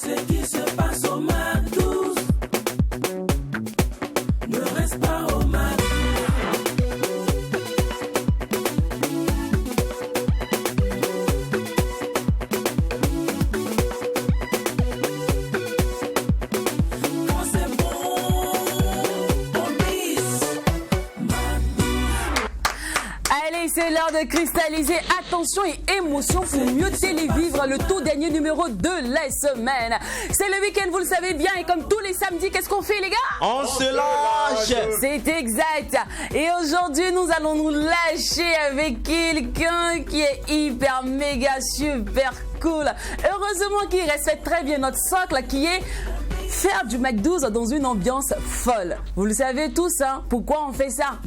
Ce qui se passe au MAC12 ne reste pas au MAC12. Quand c'est bon, on glisse. Allez, c'est l'heure de cristalliser attention et émotion pour mieux télévivre le tout dernier numéro de la semaine. C'est le week-end, vous le savez bien, et comme tous les samedis, qu'est-ce qu'on fait, les gars? On se lâche. C'est exact. Et aujourd'hui, nous allons nous lâcher avec quelqu'un qui est hyper, méga, super cool. Heureusement qu'il respecte très bien notre socle qui est faire du MAC12 dans une ambiance folle. Vous le savez tous, hein? Pourquoi on fait ça?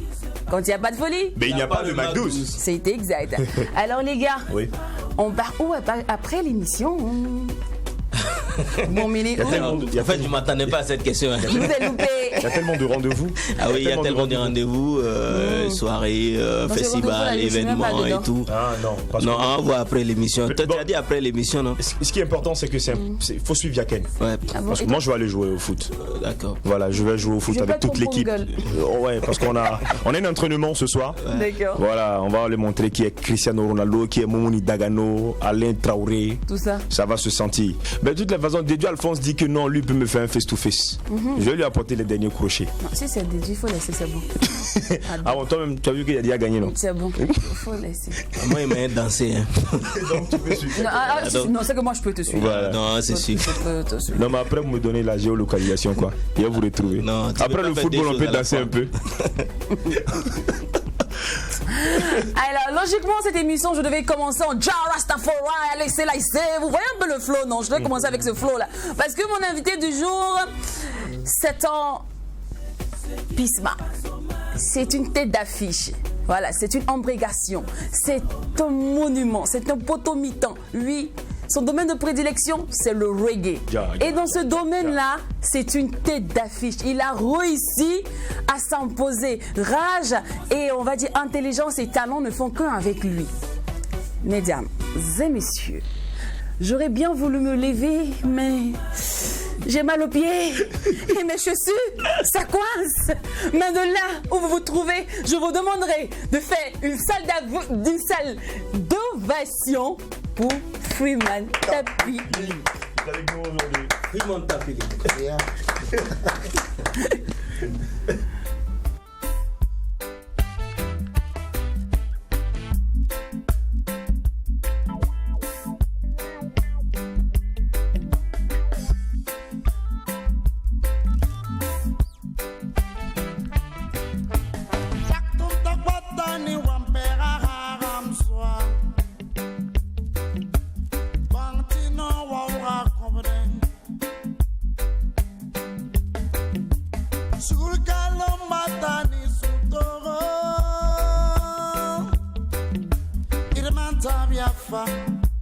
Quand il n'y a pas de folie? Mais il n'y a pas de MAC12. C'est exact. Alors les gars, Oui. on part où après l'émission? Bon, Mili, où? En fait, je ne m'attendais pas à cette question. Je vous ai loupé. Il y a tellement de rendez-vous. Ah oui, il y a tellement de rendez-vous, soirées, ces festivals, rendez-vous-là, je suis même pas événements et dedans. tout. Ah non. Parce Non, que- on voit après l'émission. Toi, Bon. tu as dit après l'émission, non? Ce qui est important, c'est que faut suivre Yaken. Ouais, Parce que moi, je vais aller jouer au foot. d'accord. Voilà, je vais jouer au foot Je vais avec pas toute trop l'équipe. gueule. Ouais, parce qu'on a un entraînement ce soir. D'accord. Voilà, on va leur montrer qui est Cristiano Ronaldo, qui est Moumouni Dagano, Alain Traoré. Tout ça. Ça va se sentir. Mais de toute façon, Dédieu Alphonse dit que non, lui peut me faire un face-to-face. Je vais lui apporter les derniers crochets. Non, si c'est des il faut laisser, c'est bon. Ah bon, toi-même, tu as vu qu'il a déjà gagné, non? C'est bon. Il faut laisser. Moi, il m'a danser. Hein. Non, c'est que moi, je peux te suivre. Voilà. Non, c'est sûr. Je peux te suivre. Non, mais après, vous me donnez la géolocalisation, quoi. Et vous retrouver. Non, tu peux après pas le faire football, des on choses peut à la danser fois. un peu. Alors, logiquement, cette émission, je devais commencer en Ja Rastafari, laissez la vous voyez un peu le flow, non? Je devais commencer avec ce flow-là. Parce que mon invité du jour, c'est en Pisma. C'est une tête d'affiche. Voilà, c'est une embrégation. C'est un monument. C'est un potomitan. Oui, son domaine de prédilection, c'est le reggae. Et dans ce domaine-là, c'est une tête d'affiche. Il a réussi à s'imposer. Rage et, on va dire, intelligence et talent ne font qu'un avec lui. Mesdames et messieurs, j'aurais bien voulu me lever, mais j'ai mal aux pieds et mes chaussures, ça coince. Mais de là où vous vous trouvez, je vous demanderai de faire une salle d'ovation pour Freeman Tapi. Avec nous aujourd'hui. Freeman Tapi.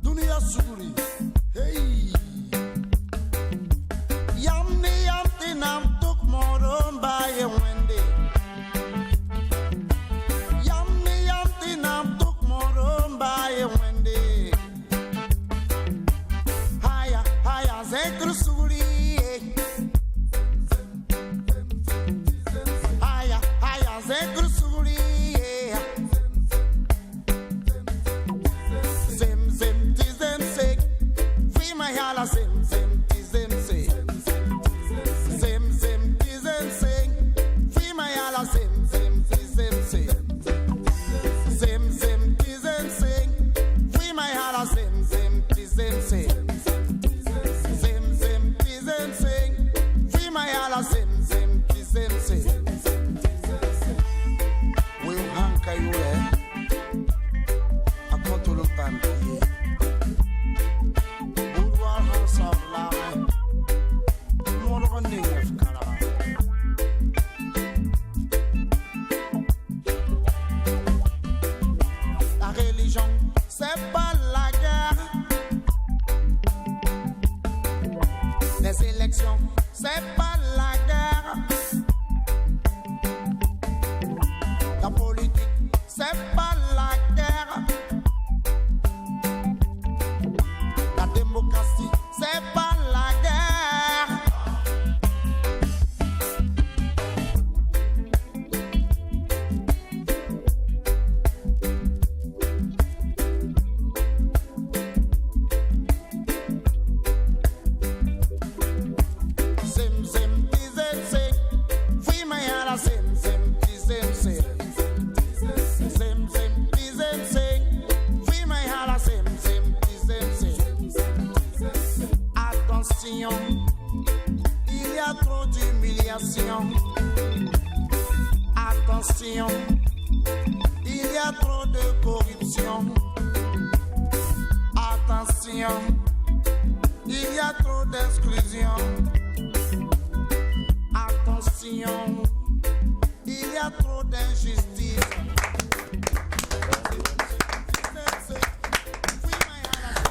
Dunia suguri, hey. Yamni yamti nam tuk moron baye wende. Yamni yamti nam tuk moron baye wende. Haya haya zekru suguri. Haya haya zekru suguri. Zim zim tizem sek, fi my hala zim zim tizem sek. Zim zim tizem sek, fi my hala zim zim tizem sek. Zim zim tizem sek, fi my hala zim zim tizem sek. Zim zim tizem sek, fi my hala zim zim tizem sek. We hanka yule. Akotulu pampi. Boudoir house of lame. Moro ningef kara. La religion, c'est pas la guerre. Les élections, c'est pas la guerre. La politique, c'est pas la guerre. La démocratie, c'est pas la guerre. Attention, il y a trop d'humiliation. Attention, il y a trop de corruption. Attention, il y a trop d'exclusion. Attention, il y a trop d'injustice.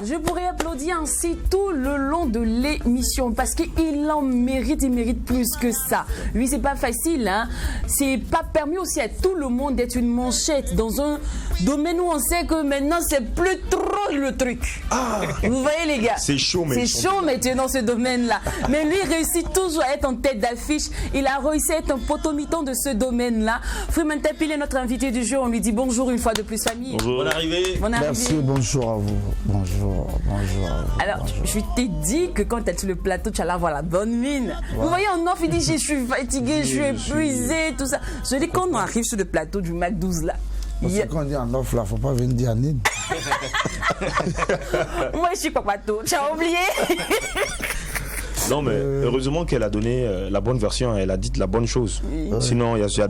Je pourrais applaudir ainsi tout le long de l'émission parce qu'il en mérite, il mérite plus que ça. Lui, c'est pas facile, hein. C'est pas permis aussi à tout le monde d'être une manchette dans un domaine où on sait que maintenant c'est plus trop le truc. Vous voyez les gars, C'est chaud, mais c'est chaud maintenant dans ce domaine-là. Mais lui il réussit toujours à être en tête d'affiche. Il a réussi à être un potomiton de ce domaine-là. Freeman Tapil est notre invité du jour. On lui dit bonjour une fois de plus, famille. Bonne arrivée. Bonne Merci, arrivée. bonjour à vous. Bonjour à vous. Alors, je t'ai dit que quand tu es sur le plateau, tu allais avoir la bonne mine. Vous voyez, en off, il dit je suis fatigué, je suis épuisé, tout ça. Je dis, quand on arrive sur le plateau du Mac 12 là, C'est quand on dit en off là, faut pas venir dire Nine. moi je suis pas plateau, tu as oublié. Non, mais heureusement qu'elle a donné la bonne version, elle a dit la bonne chose. Sinon, il y a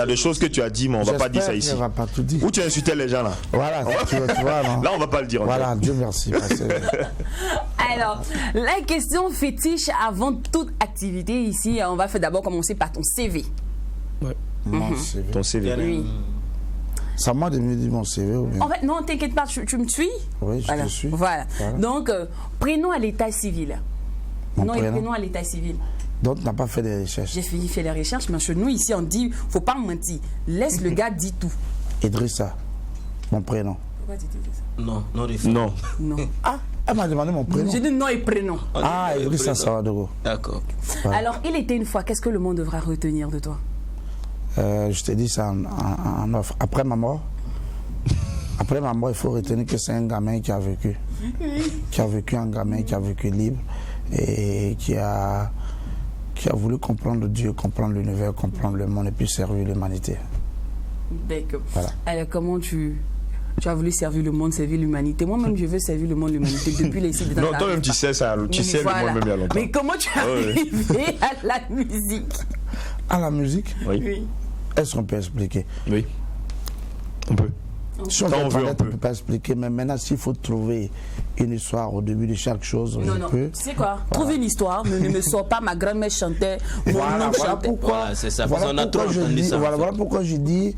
des choses que tu as dit, mais on va pas dire ça ici. On va pas tout dire. Où tu insultais les gens là? Voilà, tu vois, non. Là, on va pas le dire. en Voilà, fait. Dieu merci. Alors, la question fétiche avant toute activité ici, on va d'abord commencer par ton CV. Mon CV. Ton CV. Oui. Ça m'a de me dire mon CV ou bien? En fait, non, t'inquiète pas, tu me suis? Oui, je Voilà. te suis. Voilà. Donc, prénom à l'état civil. Mon Non, et prénom. prénom à l'état civil. Donc, tu n'as pas fait des recherches. J'ai fait les recherches, mais chez nous ici, on dit, faut pas mentir. Laisse le gars dire tout. Idrissa, mon prénom. Pourquoi tu dis ça? Non, non, des fois. Non. Non. Ah, elle m'a demandé mon prénom. J'ai dit nom et prénom. Ah, Idrissa Sawadogo. D'accord. Alors, il était une fois, qu'est-ce que le monde devra retenir de toi? Je t'ai dit ça en offre. Après ma mort, il faut retenir que c'est un gamin qui a vécu. Qui a vécu, un gamin qui a vécu libre et qui a voulu comprendre Dieu, comprendre l'univers, comprendre le monde et puis servir l'humanité. D'accord. Voilà. Alors, comment tu as voulu servir le monde, servir l'humanité? Moi-même, je veux servir le monde, l'humanité depuis les sites de Non, toi-même, tu sais ça. Tu sais le Voilà. moi-même il y a longtemps. Mais comment tu es arrivé à la musique? À la musique, Oui. est-ce qu'on peut expliquer? Oui. On peut. Si on Quand veut on veut, parler, on on peut. ne peut pas expliquer, mais maintenant, s'il faut trouver une histoire au début de chaque chose, Non, je non. peux. Tu sais quoi? Trouve une histoire, mais ne me sors pas. Ma grand-mère chantait, mon Voilà, oncle voilà chantait. pourquoi, Voilà, c'est ça, parce qu'on a trop je entendu dis, ça, en voilà, fait. voilà pourquoi je dis,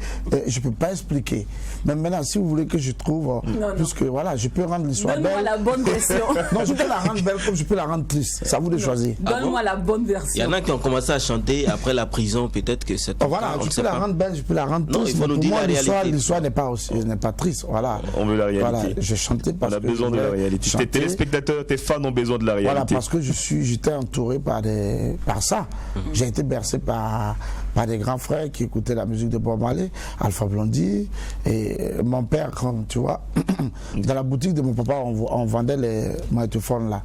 je ne peux pas expliquer. Mais maintenant, si vous voulez que je trouve, non. puisque voilà, je peux rendre l'histoire Donne-moi belle. la bonne version. Non, je peux la rendre belle comme je peux la rendre triste. C'est à vous de choisir. Donne-moi la bonne Il y version. en a qui ont commencé à chanter après la prison, peut-être que c'est. Voilà, on je ne sait peux la pas. rendre belle, je peux la rendre Non, triste. il faut mais nous pour dire moi, la réalité. l'histoire n'est pas aussi, n'est pas triste. Voilà. On veut la réalité. Voilà, je chantais parce On a que besoin je de la voulais réalité. chanter. Tes téléspectateurs, tes fans ont besoin de la réalité. Voilà, parce que j'étais entouré par ça. J'ai été bercé par des grands frères qui écoutaient la musique de Bob Marley, Alpha Blondy, et mon père, comme tu vois, dans la boutique de mon papa, on vendait les magnétophones là.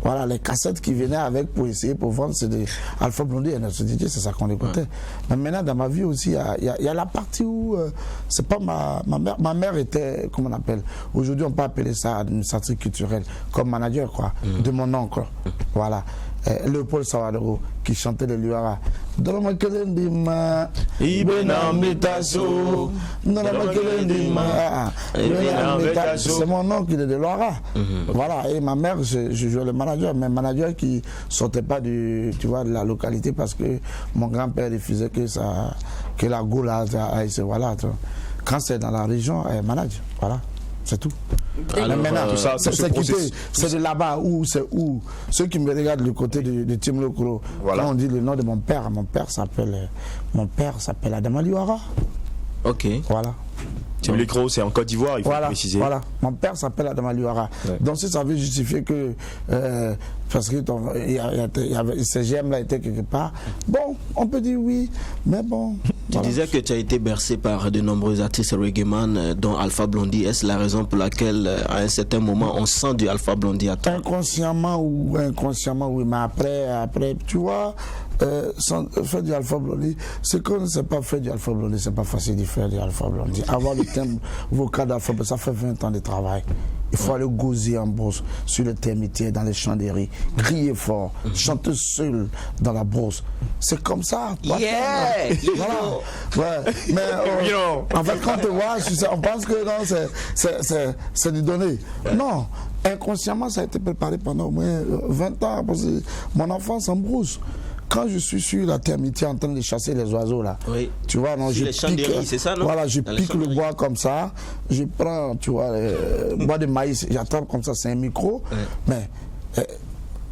Voilà, les cassettes qui venaient avec pour essayer, pour vendre, c'est des Alpha Blondy et notre DJ, c'est ça qu'on écoutait. Mais maintenant, dans ma vie aussi, il y a la partie où c'est pas ma mère était, comment on appelle, aujourd'hui on peut appeler ça administratrice culturelle, comme manager quoi, de mon oncle. Voilà. Léopold Sawadoro qui chantait les Luara. C'est mon oncle, il est de Luara. Voilà, et ma mère, je jouais le manager, mais manager qui sortait pas de la localité parce que mon grand-père refusait que la Goula, voilà. Quand c'est dans la région, elle manage. Voilà, c'est tout. Alors, maintenant, tout ça, c'est de là-bas où ceux qui me regardent du côté de Tim Lokro, Voilà. quand on dit le nom de mon père s'appelle Adama Liwara. Ok. Voilà. Tim Lécro, c'est en Côte d'Ivoire, il faut Voilà, préciser. voilà. Mon père s'appelle Adama Liwara. Ouais. Donc si ça veut justifier que parce que ces GM là étaient quelque part, bon, on peut dire oui, mais bon. Tu voilà. disais que tu as été bercé par de nombreux artistes reggaeman, dont Alpha Blondy. Est-ce la raison pour laquelle, à un certain moment, on sent du Alpha Blondy à toi? Inconsciemment ou inconsciemment, oui, mais après, tu vois, faire du Alpha Blondy, c'est qu'on ne sait pas faire du Alpha Blondy, c'est pas facile de faire du Alpha Blondy. Avoir le thème vocal d'Alpha Blondy, ça fait 20 ans de travail. Il faut aller gauzer en brousse, sur le termitière, dans les champs de riz, crier fort, chanter seul dans la brousse. C'est comme ça. Yeah! Voilà. Ouais. Mais en fait, quand on te voit, on pense que non, c'est du donné. Non. Inconsciemment, ça a été préparé pendant au moins 20 ans. Parce que mon enfance en brousse. Quand je suis sur la termitière en train de chasser les oiseaux là, Oui. tu vois, non, Sur je les champs de pique, riz, c'est ça, non? Voilà, je Dans les pique champs de le riz. bois comme ça, je prends, tu vois, le bois de maïs, j'attrape comme ça, c'est un micro, mais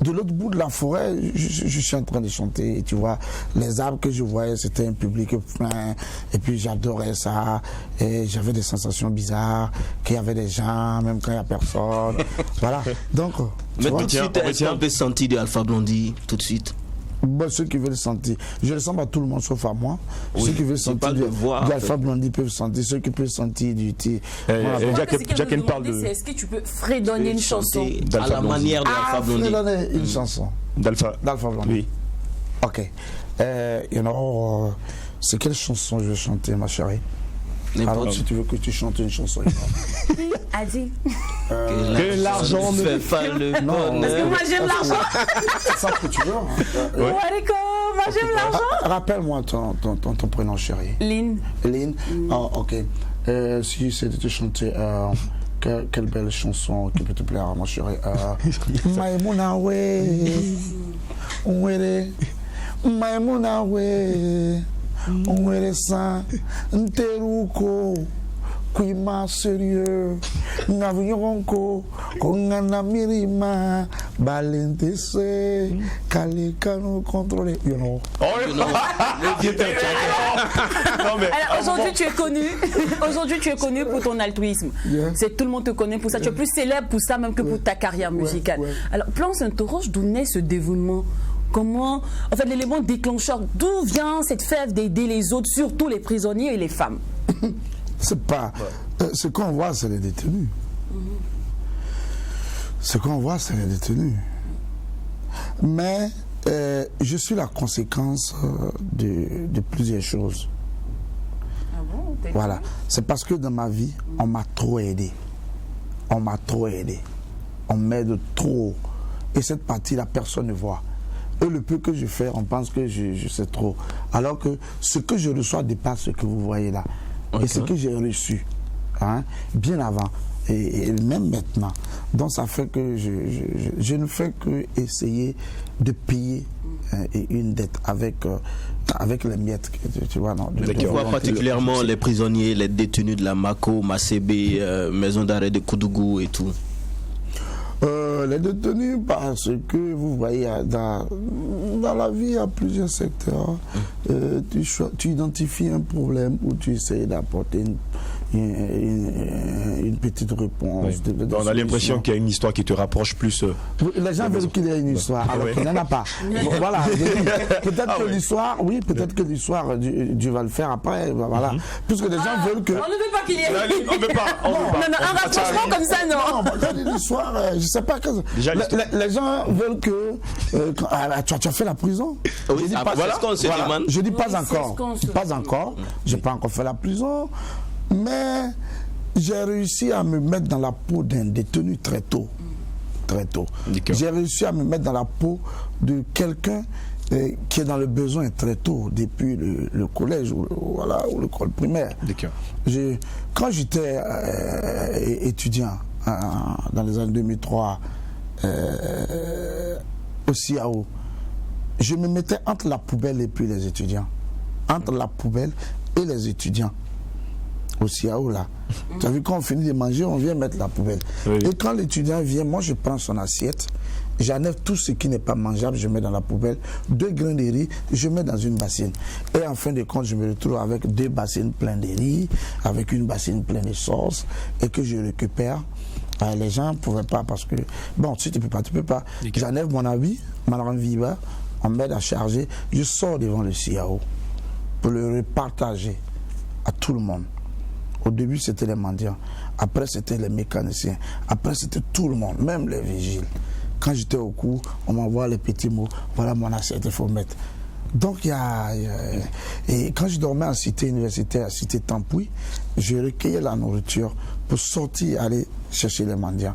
de l'autre bout de la forêt, je suis en train de chanter, tu vois, les arbres que je voyais, c'était un public plein, et puis j'adorais ça, et j'avais des sensations bizarres, qu'il y avait des gens, même quand il n'y a personne, voilà, donc, tu Mais vois, tout de suite, est-ce qu'on peut sentir de Alpha Blondie tout de suite? bon, ceux qui veulent sentir, je le sens à tout le monde sauf à moi. Oui, Ceux qui veulent je sentir parle de voix, en Alpha fait. Blondie peuvent sentir, ceux qui peuvent sentir du thé. Jacqueline parle de Est-ce que tu peux fredonner une chanson Chanter à d'Alpha la Blondie. manière de Alpha Blondie. donner une chanson d'Alpha. d'Alpha Blondie. Oui. Ok. C'est quelle chanson je vais chanter, ma chérie? N'importe. Alors, si tu veux que tu chantes une chanson. Qui a dit? Que l'argent ne fait pas le Non, bonheur. Parce que moi j'aime l'argent. c'est ça que tu veux. Hein. Walaikum, moi j'aime l'argent. Rappelle-moi ton prénom, chérie. Lynn. Lynn. Oh, ok. Si c'est de te chanter quelle belle chanson qui peut te plaire, mon chéri. Maïmouna we, ouere, Maïmouna we, ouere sa, nteruko, kuima sérieux, ngavinyonko, kongana mirima, balentese, kalekano contrôlé, you know. Non, mais Alors aujourd'hui tu es connu. Aujourd'hui tu es connu pour ton altruisme. Yeah. C'est tout le monde te connaît pour ça. Tu es plus célèbre pour ça même que pour ta carrière musicale. ouais. Alors Plan s'interroge d'où naît ce dévouement. Comment, en fait, l'élément déclencheur, d'où vient cette fève d'aider les autres, surtout les prisonniers et les femmes? C'est pas. Ce qu'on voit, c'est les détenus. Ce qu'on voit, c'est les détenus. Mais je suis la conséquence de plusieurs choses. Ah bon? Voilà. C'est parce que dans ma vie, on m'a trop aidé. On m'a trop aidé. On m'aide trop. Et cette partie-là, personne ne voit. Et le peu que je fais, on pense que je sais trop. Alors que ce que je reçois dépasse ce que vous voyez là. Et ce que j'ai reçu, hein, bien avant, et même maintenant. Donc ça fait que je ne fais que essayer de payer une dette avec les miettes, tu vois. Non, Tu vois particulièrement les prisonniers, les détenus de la Mako, Macébé, maison d'arrêt de Koudougou et tout. Les détenus, parce que vous voyez, dans la vie, il y a plusieurs secteurs. Tu identifies un problème où tu essaies d'apporter une petite réponse. Oui. On a l'impression qu'il y a une histoire qui te rapproche plus. Les gens veulent qu'il y ait une histoire, alors qu'il n'y en a pas. Bon, voilà. Peut-être que l'histoire, oui, peut-être que l'histoire, Dieu va le faire après. Voilà. Puisque les gens veulent que. On ne veut pas qu'il y ait. On ne peut pas. Non, un rapprochement comme ça, non. Non, l'histoire, je sais pas que. Déjà, Les gens veulent que. Tu as fait la prison. Oui, Je dis après, c'est ce qu'on se demande. Je dis Oui, pas c'est encore. ce qu'on se Pas encore. J'ai pas encore fait la prison. Mais j'ai réussi à me mettre dans la peau d'un détenu très tôt. Très tôt. D'accord. J'ai réussi à me mettre dans la peau de quelqu'un qui est dans le besoin très tôt, depuis le collège ou l'école primaire. D'accord. Quand j'étais étudiant dans les années 2003 au CIAO, je me mettais entre la poubelle et puis les étudiants. Entre la poubelle et les étudiants. Au CIAO là. Tu as vu, quand on finit de manger, on vient mettre la poubelle. Oui. Et quand l'étudiant vient, moi je prends son assiette, j'enlève tout ce qui n'est pas mangeable, je mets dans la poubelle, 2 grains de riz, je mets dans une bassine. Et en fin de compte, je me retrouve avec 2 bassines pleines de riz, avec une bassine pleine de sauce, et que je récupère. Les gens ne pouvaient pas parce que, bon, si tu peux pas, tu peux pas. J'enlève mon habit, Malaran Viva, on m'aide à charger, je sors devant le CIAO pour le repartager à tout le monde. Au début, c'était les mendiants. Après, c'était les mécaniciens. Après, c'était tout le monde, même les vigiles. Quand j'étais au cours, on m'envoie les petits mots. Voilà mon assiette, il faut mettre. Donc, et quand je dormais en cité universitaire, à cité Tampouy, je recueillais la nourriture pour sortir, aller chercher les mendiants.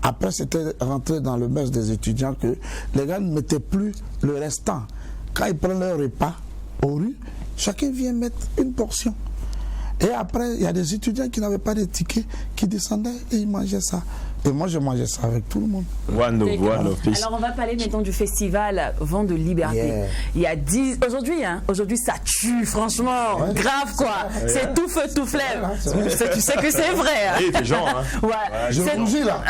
Après, c'était rentré dans le mœurs des étudiants que les gars ne mettaient plus le restant. Quand ils prennent leur repas aux rues, chacun vient mettre une portion. Et après, il y a des étudiants qui n'avaient pas de tickets, qui descendaient et ils mangeaient ça. Et moi, je mangeais ça avec tout le monde. One of peace. Alors, on va parler maintenant du festival Vent de Liberté. Yeah. Il y a 10... Aujourd'hui, ça tue, franchement. Ouais. Grave, quoi. C'est tout feu, tout flemme. Voilà, c'est vrai. Tu sais que c'est vrai. Hein. Et des gens, hein. Ouais. Je C'est- rougis là.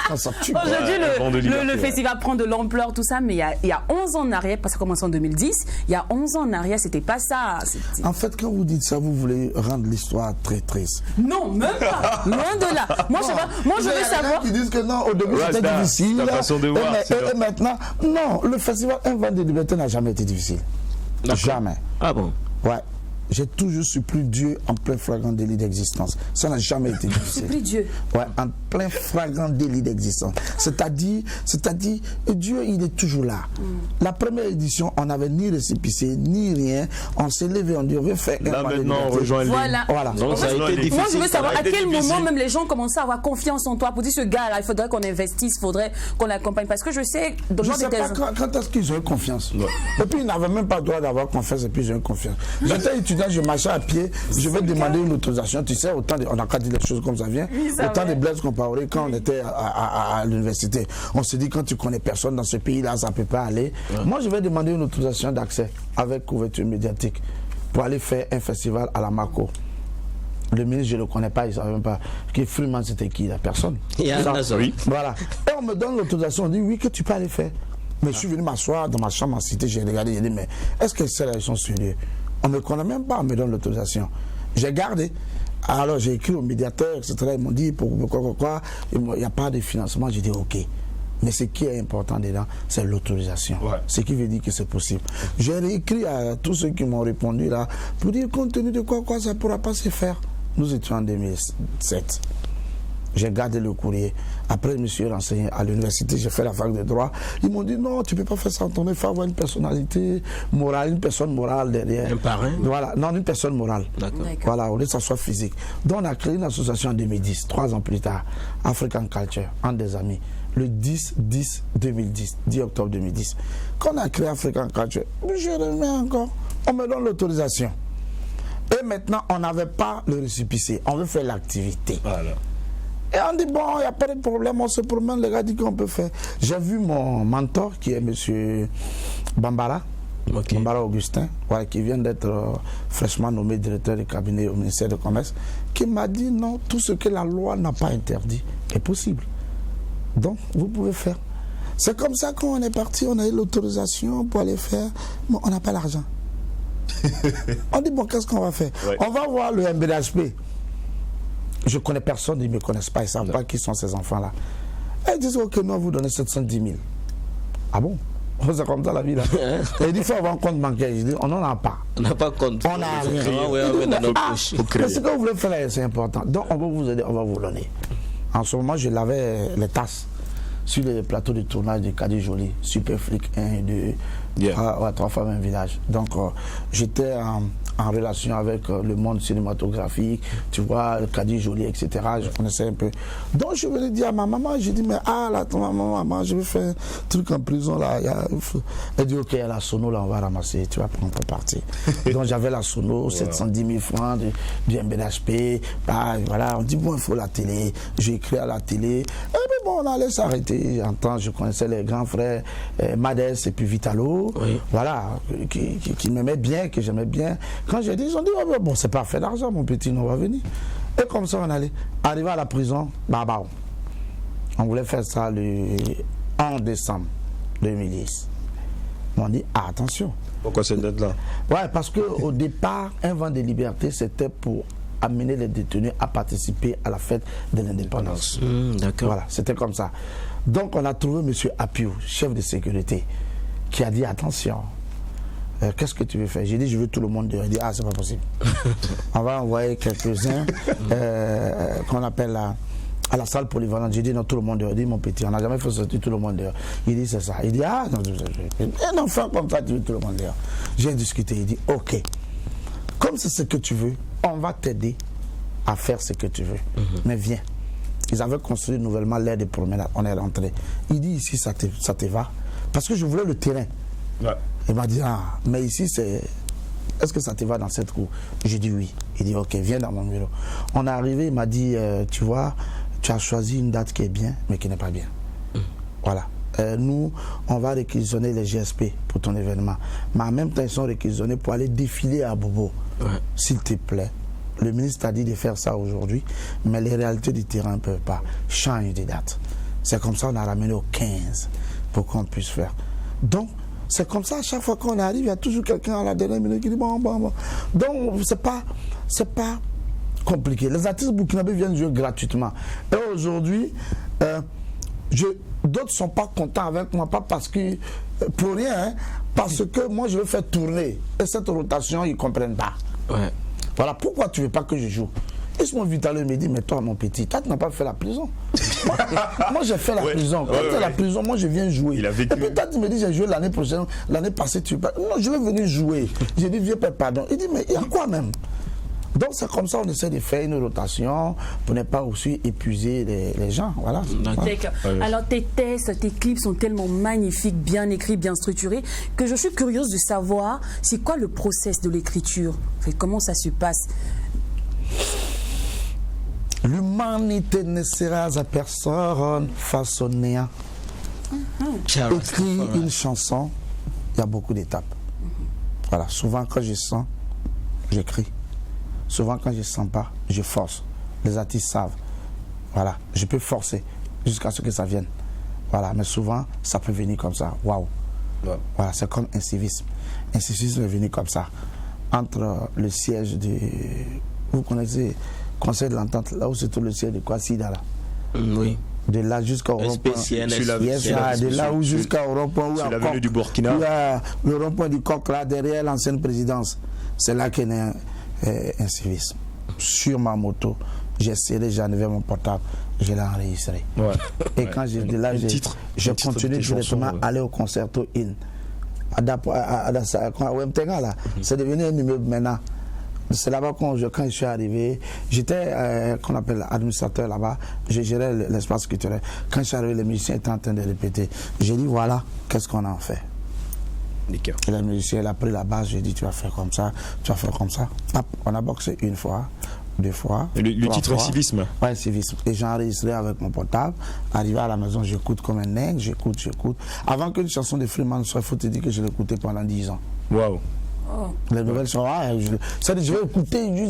Quand ça tue. Aujourd'hui, Vent de le Liberté, festival prend de l'ampleur, tout ça, mais il y a 11 ans en arrière, parce que ça a commencé en 2010, il y a 11 ans en arrière, c'était pas ça. En fait, quand vous dites ça, vous voulez rendre l'histoire très triste. Non, même pas. Loin de là. Moi, je veux savoir. Qui disent que non, au début c'était Rasta, difficile. ta façon de voir, c'est et ça. maintenant, non, le festival Un Vent de Liberté n'a jamais été difficile. D'accord. Jamais. Ah bon? Ouais. J'ai toujours supplié Dieu en plein flagrant délit d'existence. Ça n'a jamais été difficile. Supplie Dieu. Ouais, en plein flagrant délit d'existence. C'est-à-dire, Dieu, il est toujours là. La première édition, on n'avait ni récépissé, ni rien. On s'est levé, on dit, on veut faire Là, Un Vent de maintenant, on Liberté. rejoint Voilà. Voilà. Donc ça a été difficile. Moi, je veux savoir Ça a à été quel difficile. moment même les gens commencent à avoir confiance en toi pour dire ce gars-là, il faudrait qu'on investisse, il faudrait qu'on l'accompagne. Parce que je sais, dans le Je genre ne sais de pas quand est-ce qu'ils ont eu confiance. Et puis ils n'avaient même pas le droit d'avoir confiance et puis ils ont eu confiance. J'étais étudiant, je marchais à pied, je vais demander une autorisation. Tu sais, on n'a qu'à dire les choses comme ça vient. ça Autant va. de blesses qu'on parlait quand on était à l'université. On s'est dit, quand tu connais personne dans ce pays-là, ça ne peut pas aller. Moi, je vais demander une autorisation d'accès avec couverture médiatique pour aller faire un festival à la Mako. Le ministre, je ne le connais pas, il ne savait même pas. Qui Freeman, c'était qui, la personne? Il y a un hasard. Oui. Voilà. Et on me donne l'autorisation, on dit oui, que tu peux aller faire. Mais je suis venu m'asseoir dans ma chambre en cité, j'ai regardé, j'ai dit, mais est-ce que celles-là, ils sont sérieux? On ne me connaît même pas, on me donne l'autorisation. J'ai gardé. Alors j'ai écrit au médiateur, etc. Ils m'ont dit, pourquoi, il n'y a pas de financement. J'ai dit, ok. Mais ce qui est important dedans, c'est l'autorisation. Ouais. Ce qui veut dire que c'est possible. J'ai écrit à tous ceux qui m'ont répondu là, pour dire, compte tenu de quoi, ça ne pourra pas se faire. Nous étions en 2007. J'ai gardé le courrier. Après, je me suis renseigné à l'université, j'ai fait la fac de droit. Ils m'ont dit non, tu ne peux pas faire ça. Il faut avoir une personnalité morale, une personne morale derrière. Un parrain? Voilà, non, une personne morale. D'accord. Voilà, au lieu que ça soit physique. Donc, on a créé une association en 2010, 3 ans plus tard, African Culture, un des amis, le 10 octobre 2010. Quand on a créé African Culture, je remets encore, on me donne l'autorisation. Et maintenant, on n'avait pas le récépissé, on veut faire l'activité. Voilà. Et on dit, bon, il n'y a pas de problème, on se promène, les gars disent qu'on peut faire. J'ai vu mon mentor, qui est M. Bambara, Ok. Bambara Augustin, ouais, qui vient d'être fraîchement nommé directeur du cabinet au ministère du Commerce, qui m'a dit, non, tout ce que la loi n'a pas interdit est possible. Donc, vous pouvez faire. C'est comme ça qu'on est parti, on a eu l'autorisation pour aller faire, mais on n'a pas l'argent. On dit, bon, qu'est-ce qu'on va faire? Ouais. On va voir le MBHP. Je connais personne, ils ne me connaissent pas, ils ne savent pas qui sont ces enfants-là. Et ils disent, ok, nous, on vous donne 710 000. Ah bon? C'est comme ça la vie là. Et il dit, il faut avoir un compte bancaire. Je dis, on n'en a pas. On n'a pas compte. On n'a rien. Ah ouais, on met dans notre poche. Mais ce que vous voulez faire là, c'est important. Donc, on va vous aider, on va vous donner. En ce moment, je lavais les tasses sur les plateaux de tournage de Kadi Jolie, Super Flic 1 et 2. Yeah. Ouais, 3 femmes, un village. Donc, j'étais en relation avec le monde cinématographique, tu vois, Kadi Jolie, etc. Je connaissais un peu. Donc, je venais dire à ma maman, j'ai dit, mais là, ton maman, je vais faire un truc en prison là. Elle dit, ok, il y a la sono là, on va ramasser, tu vas prendre pour partir. Donc, j'avais la sono, 710 000 francs du MBHP. Bah, voilà, on dit, bon, il faut la télé. J'ai écrit à la télé. Et puis, bon, on allait s'arrêter. J'entends, je connaissais les grands frères Madès et puis Vitalo. Oui. Voilà, qui m'aimaient bien, que j'aimais bien. Quand j'ai dit, ils ont dit, oh, bon, c'est pas fait d'argent, mon petit, on va venir. Et comme ça, on allait. Arrivé à la prison, Babao. On voulait faire ça le 1 décembre 2010. On dit, attention. Pourquoi cette date-là? Ouais, parce qu'au départ, Un Vent de Liberté, c'était pour amener les détenus à participer à la fête de l'indépendance. D'accord. Voilà, c'était comme ça. Donc, on a trouvé M. Apiou, chef de sécurité, qui a dit, attention, qu'est-ce que tu veux faire? J'ai dit, je veux tout le monde dehors. Il dit, ah, c'est pas possible. On va envoyer quelques-uns qu'on appelle à la salle polyvalente. J'ai dit, non, tout le monde dehors. Il dit, mon petit, on n'a jamais fait sortir tout le monde dehors. Il dit, c'est ça. Il dit, ah, non, un enfant comme ça, tu veux tout le monde dehors. J'ai discuté. Il dit, ok, comme c'est ce que tu veux, on va t'aider à faire ce que tu veux. Mais viens. Ils avaient construit nouvellement l'aire de promenade. On est rentré. Il dit ici, ça te va? Parce que je voulais le terrain. Ouais. Il m'a dit, ah, mais ici, est-ce que ça te va dans cette cour? J'ai dit oui. Il dit, ok, viens dans mon bureau. On est arrivé, il m'a dit, tu vois, tu as choisi une date qui est bien, mais qui n'est pas bien. Voilà. Nous, on va réquisitionner les GSP pour ton événement. Mais en même temps, ils sont réquisitionnés pour aller défiler à Bobo. Ouais. S'il te plaît. Le ministre a dit de faire ça aujourd'hui, mais les réalités du terrain ne peuvent pas. Change de date. C'est comme ça qu'on a ramené au 15 pour qu'on puisse faire. Donc, c'est comme ça, à chaque fois qu'on arrive, il y a toujours quelqu'un à la dernière minute qui dit bon. Donc, c'est pas compliqué. Les artistes burkinabés viennent jouer gratuitement. Et aujourd'hui, d'autres ne sont pas contents avec moi, pas parce que, pour rien, hein, parce que moi je veux faire tourner. Et cette rotation, ils ne comprennent pas. Ouais. Voilà, pourquoi tu ne veux pas que je joue? Ismo Vitalo me dit, mais toi mon petit, toi tu n'as pas fait la prison. Moi j'ai fait la prison. Quand tu es la prison, moi je viens jouer. Il a vécu. Et puis toi tu me dis, j'ai joué l'année prochaine, l'année passée tu veux pas. Non, je vais venir jouer. J'ai dit, vieux père, pardon. Il dit, mais il y a quoi même? Donc c'est comme ça on essaie de faire une rotation pour ne pas aussi épuiser les gens. Voilà. D'accord. Alors tes tests, tes clips sont tellement magnifiques, bien écrits, bien structurés, que je suis curieuse de savoir c'est quoi le process de l'écriture. Comment ça se passe? L'humanité ne sera à personne face au néant. Écrire une chanson, il y a beaucoup d'étapes. Voilà, souvent quand je sens, j'écris. Souvent quand je ne sens pas, je force. Les artistes savent. Voilà, je peux forcer jusqu'à ce que ça vienne. Voilà, mais souvent, ça peut venir comme ça. Waouh. Ouais. Voilà, c'est comme un civisme. Un civisme est venu comme ça. Entre le siège de... Vous connaissez Conseil de l'Entente, là où se trouve le siège de Kwasida, là. Oui. De là jusqu'au rond-point. De là où jusqu'au rond-point. C'est l'avenue du Burkina. Le rond-point du Coq, là, derrière l'ancienne présidence. C'est là qu'il y a un civisme. Sur ma moto, j'ai serré, j'ai enlevé mon portable, je l'ai enregistré. Ouais. Et quand j'ai dit là, j'ai continué directement à aller au concerto IN. C'est devenu un immeuble maintenant. C'est là-bas quand je suis arrivé, j'étais qu'on appelle administrateur là-bas, je gérais l'espace culturel. Quand je suis arrivé, les musiciens étaient en train de répéter. J'ai dit voilà, qu'est-ce qu'on en fait? Et le musicien il a pris la base, j'ai dit tu vas faire comme ça, tu vas faire comme ça. Hop, on a boxé une fois, deux fois. Le titre est civisme. Oui, civisme. Et j'ai enregistré avec mon portable. Arrivé à la maison, j'écoute comme un nègre, j'écoute. Avant qu'une chanson de Freeman soit, il faut te dire que je l'écoutais pendant 10 ans. Waouh. Les nouvelles sont je vais écouter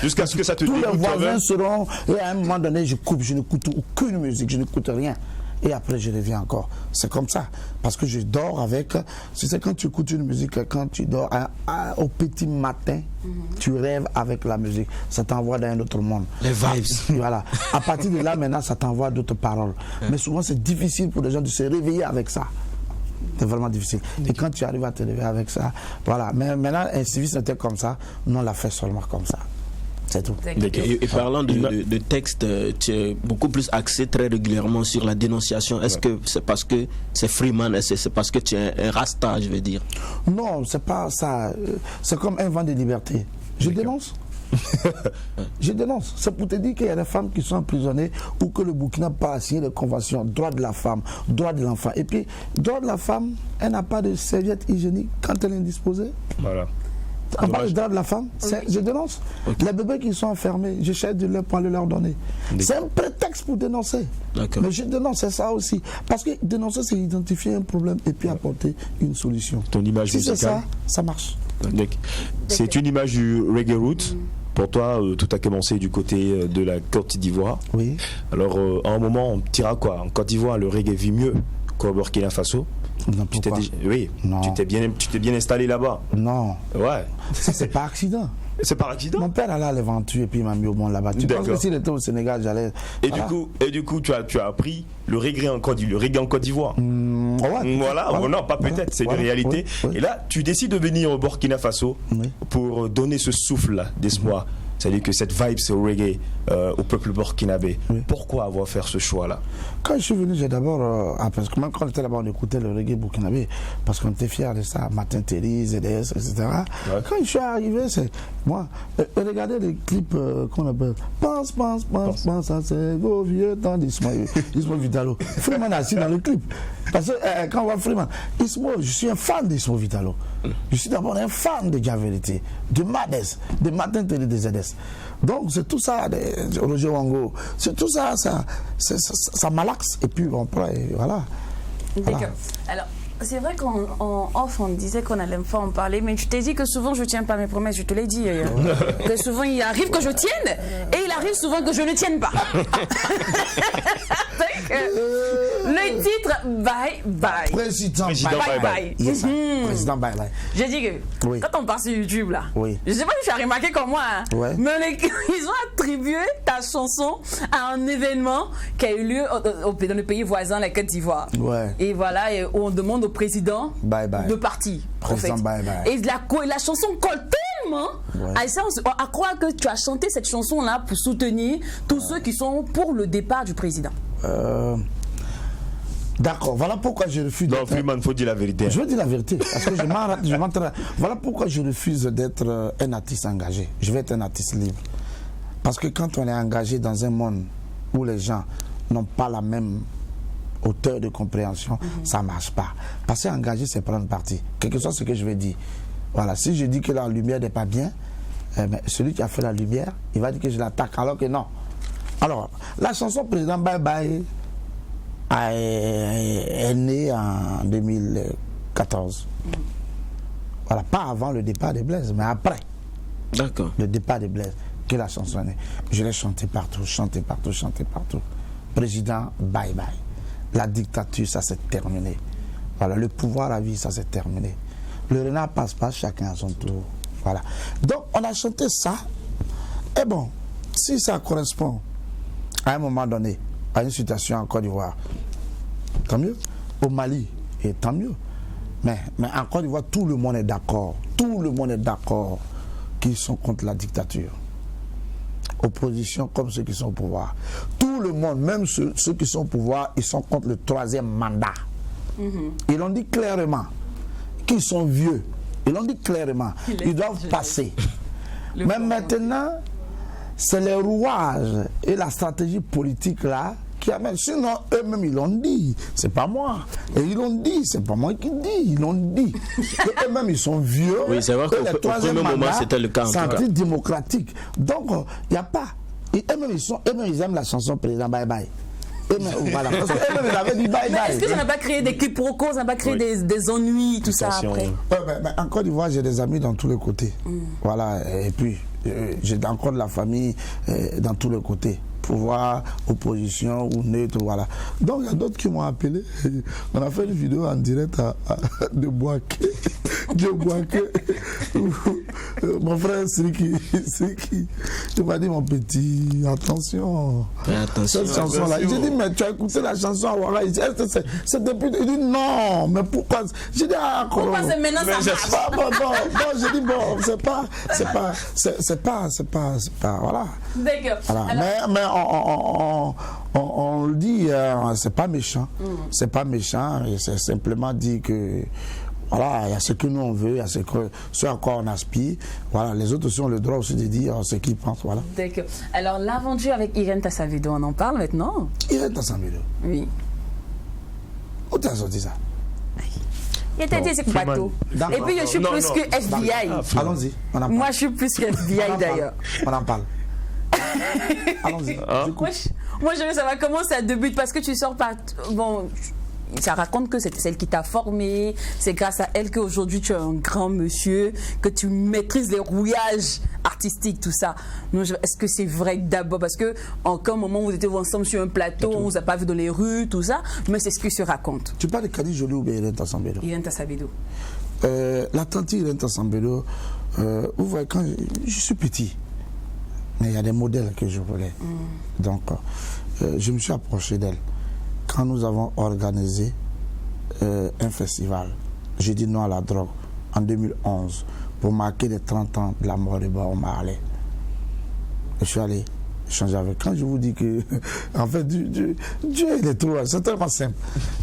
jusqu'à ce que ça te tous les voisins seront. Et à un moment donné, je coupe, je n'écoute aucune musique, je n'écoute rien. Et après, je reviens encore. C'est comme ça. Parce que je dors avec. C'est quand tu écoutes une musique, quand tu dors au petit matin, tu rêves avec la musique. Ça t'envoie dans un autre monde. Les vibes. Voilà. À partir de là, maintenant, ça t'envoie d'autres paroles. Mais souvent, c'est difficile pour les gens de se réveiller avec ça. C'est vraiment difficile. Et quand tu arrives à te lever avec ça, voilà. Mais maintenant, un civisme était comme ça. Nous, on l'a fait seulement comme ça. C'est tout. Et parlant de texte, tu es beaucoup plus axé très régulièrement sur la dénonciation. Est-ce que c'est parce que c'est Freeman, c'est parce que tu es un rasta, je veux dire? Non, c'est pas ça. C'est comme un vent de liberté. Je dénonce. Je dénonce. C'est pour te dire qu'il y a des femmes qui sont emprisonnées ou que le Burkina n'a pas signé les conventions. Droit de la femme, droit de l'enfant. Et puis, droit de la femme, elle n'a pas de serviette hygiénique quand elle est indisposée. Voilà. On parle du droit de la femme, je dénonce. Les bébés qui sont enfermés, j'essaie de leur donner. C'est un prétexte pour dénoncer. Mais je dénonce, c'est ça aussi. Parce que dénoncer, c'est identifier un problème et puis apporter une solution. Ton image musicale. Si c'est ça, ça marche. C'est une image du reggae root. Pour toi, tout a commencé du côté de la Côte d'Ivoire. Oui. Alors, à un moment, on dira quoi? En Côte d'Ivoire, le reggae vit mieux qu'au Burkina Faso. Non, pourquoi? Tu t'es bien installé là-bas. Non. Ouais. Ça, c'est par accident. C'est par accident? Mon père allait à l'aventure et puis il m'a mis au monde là-bas. Tu penses que s'il était au Sénégal, j'allais... Et du coup, tu as appris le reggae en Côte d'Ivoire. Voilà. Non, pas peut-être, c'est une réalité. Et là, tu décides de venir au Burkina Faso pour donner ce souffle d'espoir. c'est-à-dire que cette vibe c'est au reggae, au peuple burkinabé. Pourquoi avoir fait ce choix-là? Quand je suis venu, j'ai d'abord, parce que même quand on était là-bas, on écoutait le reggae burkinabé, parce qu'on était fiers de ça, Martin Terry, ZDS, etc. Ouais. Quand je suis arrivé, c'est moi, regardez les clips qu'on appelle Pense, ça c'est vos vieux temps d'Ismaël Vitalo. Freeman assis dans le clip. Parce que quand on voit Freeman, je suis un fan d'Ismo Vitalo. Je suis d'abord un fan de Javelité, de Madès, de Martin Terry, de ZDS. Donc c'est tout ça, de Roger Wango, c'est tout ça, ça malaxe et puis on prend et voilà. D'accord. Alors, c'est vrai qu'en off, on disait qu'on allait pas en parler, mais je t'ai dit que souvent je tiens pas mes promesses, je te l'ai dit. Que souvent il arrive que je tienne et il arrive souvent que je ne tienne pas. Donc, le titre Bye Bye. Président Bye Bye. Yes, Président Bye Bye. J'ai dit que Oui. quand on part sur YouTube là, Oui. je sais pas si tu as remarqué comme moi, hein, Ouais. mais ils ont attribué ta chanson à un événement qui a eu lieu dans le pays voisin, la Côte d'Ivoire. Ouais. Et voilà, et on demande au président Bye bye. de partir. Président en fait. bye bye. Et la chanson colle tellement à ça, à croire que tu as chanté cette chanson-là pour soutenir tous ceux qui sont pour le départ du président. D'accord, voilà pourquoi je refuse Non, d'être... Freeman, faut dire la vérité. Je veux dire la vérité, parce que je m'entraîne. Voilà pourquoi je refuse d'être un artiste engagé. Je veux être un artiste libre. Parce que quand on est engagé dans un monde où les gens n'ont pas la même hauteur de compréhension, ça ne marche pas. Parce que engagé, c'est prendre parti. Quelque chose ce que je vais dire. Voilà, si je dis que la lumière n'est pas bien, celui qui a fait la lumière, il va dire que je l'attaque, alors que non. Alors, la chanson Président Bye Bye est née en 2014. Voilà, pas avant le départ de Blaise, mais après D'accord. le départ de Blaise, que la chanson est née. Je l'ai chanté partout, chanté partout, chanté partout. Président Bye Bye. La dictature, ça s'est terminé. Voilà, le pouvoir à vie, ça s'est terminé. Le renard passe pas, chacun à son tour. Voilà. Donc, on a chanté ça. Et bon, si ça correspond à un moment donné à une situation en Côte d'Ivoire, tant mieux. Au Mali, et tant mieux. Mais en Côte d'Ivoire, tout le monde est d'accord. Tout le monde est d'accord qu'ils sont contre la dictature. Opposition comme ceux qui sont au pouvoir. Tout le monde, même ceux qui sont au pouvoir, ils sont contre le 3e mandat. Ils l'ont dit clairement qu'ils sont vieux. Ils l'ont dit clairement. Ils doivent passer. Mais maintenant, c'est les rouages et la stratégie politique là qui amènent. Sinon, eux-mêmes, ils l'ont dit. C'est pas moi. Et ils l'ont dit. C'est pas moi qui dis. Ils l'ont dit. Eux-mêmes, ils sont vieux. Oui, c'est vrai qu'au le troisième premier moment, mandat, c'était le cas, en tout c'est cas. anti-démocratique. Donc, il n'y a pas. Et eux-mêmes, ils aiment la chanson Président Bye Bye. Voilà. Parce qu'eux-mêmes, ils avaient dit Bye Mais Bye. est-ce que ça n'a pas créé des quiproquos, ça n'a pas créé des ennuis, tout ça Tension. après? Mais en Côte d'Ivoire, j'ai des amis dans tous les côtés. Voilà, et puis j'ai encore de la famille dans tous les côtés. Pouvoir, opposition ou neutre, voilà. Donc il y a d'autres qui m'ont appelé. On a fait une vidéo en direct de Boaké. De Boaké. Mon frère Sriki, il m'a dit mon petit, attention. Fais attention. Cette chanson-là. J'ai dit, mais tu as écouté la chanson à Ouara. Il dit, c'est depuis. Il dit, non, mais pourquoi? J'ai dit, ah, Pourquoi c'est maintenant ça marche? Bon, j'ai dit, bon, c'est pas, voilà. D'accord. Voilà. Alors, Mais on le dit, c'est pas méchant. C'est pas méchant, et c'est simplement dit que voilà, il y a ce que nous on veut, il y a ce à quoi on aspire. Voilà, les autres aussi ont le droit aussi de dire ce qu'ils pensent. Voilà. d'accord. Alors, l'aventure avec Irène Tassavedo, on en parle maintenant? Irène Tassavedo. Oui. Où t'as sorti ça? Il était dit, c'est bateau. D'accord. Et puis, je suis plus que FBI. Allons-y, on en parle. Moi, je suis plus que FBI d'ailleurs. On en parle. Allons-y. Moi, je veux savoir comment ça débute parce que tu sors par. Bon, ça raconte que c'est celle qui t'a formé, c'est grâce à elle qu'aujourd'hui tu es un grand monsieur, que tu maîtrises les rouillages artistiques, tout ça. Est-ce que c'est vrai d'abord? Parce que en un moment vous étiez ensemble sur un plateau, on vous a pas vu dans les rues, tout ça, mais c'est ce qui se raconte. Tu parles de Kadi Jolie ou bien Irène Tassavedo? Irène Tassavedo. La tante Irène Tassavedo, vous voyez, quand je suis petit, mais il y a des modèles que je voulais. Donc, je me suis approché d'elle. Quand nous avons organisé un festival, j'ai dit non à la drogue, en 2011, pour marquer les 30 ans de la mort de Bob Marley. Je suis allé échanger avec. Quand je vous dis que, en fait, Dieu il est trop, c'est tellement simple.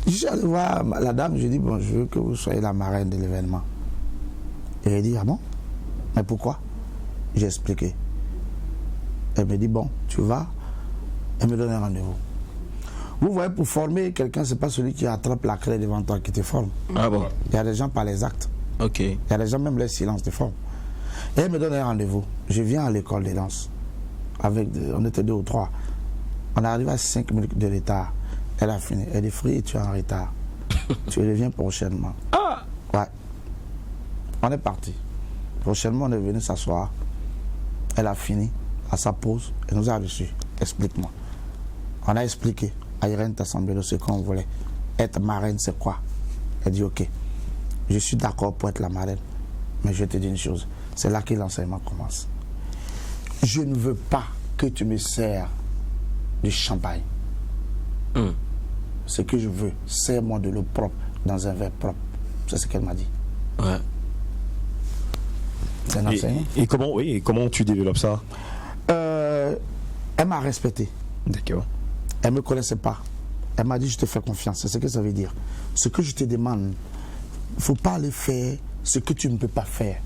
Je suis allé voir la dame, je lui ai dit, bon, je veux que vous soyez la marraine de l'événement. Et elle dit, ah bon? Mais pourquoi? J'ai expliqué. Elle me dit, bon, tu vas. Elle me donne un rendez-vous. Vous voyez, pour former quelqu'un, c'est pas celui qui attrape la craie devant toi qui te forme. Ah bon? Il y a des gens par les actes. Ok. Il y a des gens, même les silences te forment. Et elle me donne un rendez-vous. Je viens à l'école de danse. On était 2 ou 3. On est arrivé à 5 minutes de retard. Elle a fini. Elle dit, Free, tu es en retard. Tu reviens prochainement. Ah! Ouais. On est parti. Prochainement, on est venu s'asseoir. Elle a fini à sa pause. Elle nous a reçus. Explique-moi. On a expliqué à Irène Tassambelo ce qu'on voulait. Être marraine, c'est quoi? Elle dit, ok, je suis d'accord pour être la marraine. Mais je te dis une chose. C'est là que l'enseignement commence. Je ne veux pas que tu me sers du champagne. Ce que je veux, sers-moi de l'eau propre dans un verre propre. C'est ce qu'elle m'a dit. Ouais. C'est un enseignement. Et comment tu développes ça? Elle m'a respecté. D'accord. Elle ne me connaissait pas. Elle m'a dit, je te fais confiance. C'est ce que ça veut dire. Ce que je te demande, il ne faut pas aller faire ce que tu ne peux pas faire.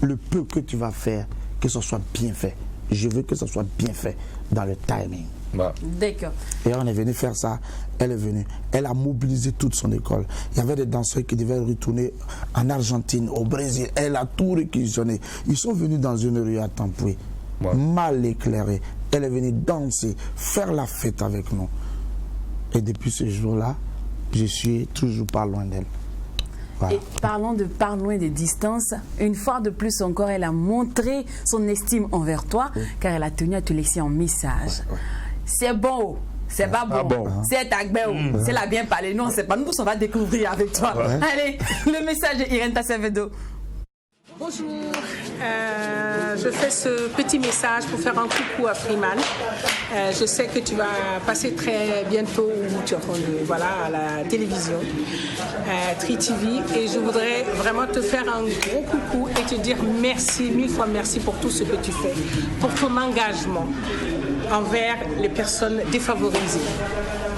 Le peu que tu vas faire, que ce soit bien fait. Je veux que ce soit bien fait dans le timing. Bah. D'accord. Et on est venu faire ça. Elle est venue. Elle a mobilisé toute son école. Il y avait des danseurs qui devaient retourner en Argentine, au Brésil. Elle a tout réquisitionné. Ils sont venus dans une rue à Tampoué, mal éclairée. Elle est venue danser, faire la fête avec nous. Et depuis ce jour-là, je suis toujours pas loin d'elle. Voilà. Et parlons de par loin des distances, une fois de plus encore, elle a montré son estime envers toi, car elle a tenu à te laisser un message. C'est bon, c'est pas bon, c'est agbéo, c'est la bien parler. Non, c'est pas nous, on va découvrir avec toi. Allez, le message de Irène Tassambelo. Bonjour, je fais ce petit message pour faire un coucou à Freeman. Je sais que tu vas passer très bientôt ou tu entends à la télévision, Tri TV, et je voudrais vraiment te faire un gros coucou et te dire merci, 1000 fois merci pour tout ce que tu fais, pour ton engagement envers les personnes défavorisées.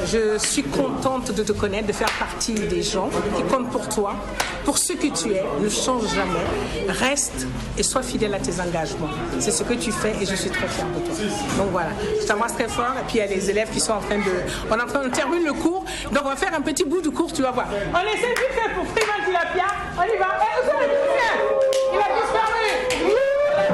Je suis contente de te connaître, de faire partie des gens qui comptent pour toi, pour ce que tu es. Ne change jamais, reste et sois fidèle à tes engagements. C'est ce que tu fais et je suis très fière de toi. Donc voilà, je t'embrasse très fort. Et puis il y a les élèves qui sont en train de terminer le cours. Donc on va faire un petit bout du cours, tu vas voir. On essaie de faire pour Freeman Tilapia. On y va. Où sont les musiciens? Il a disparu.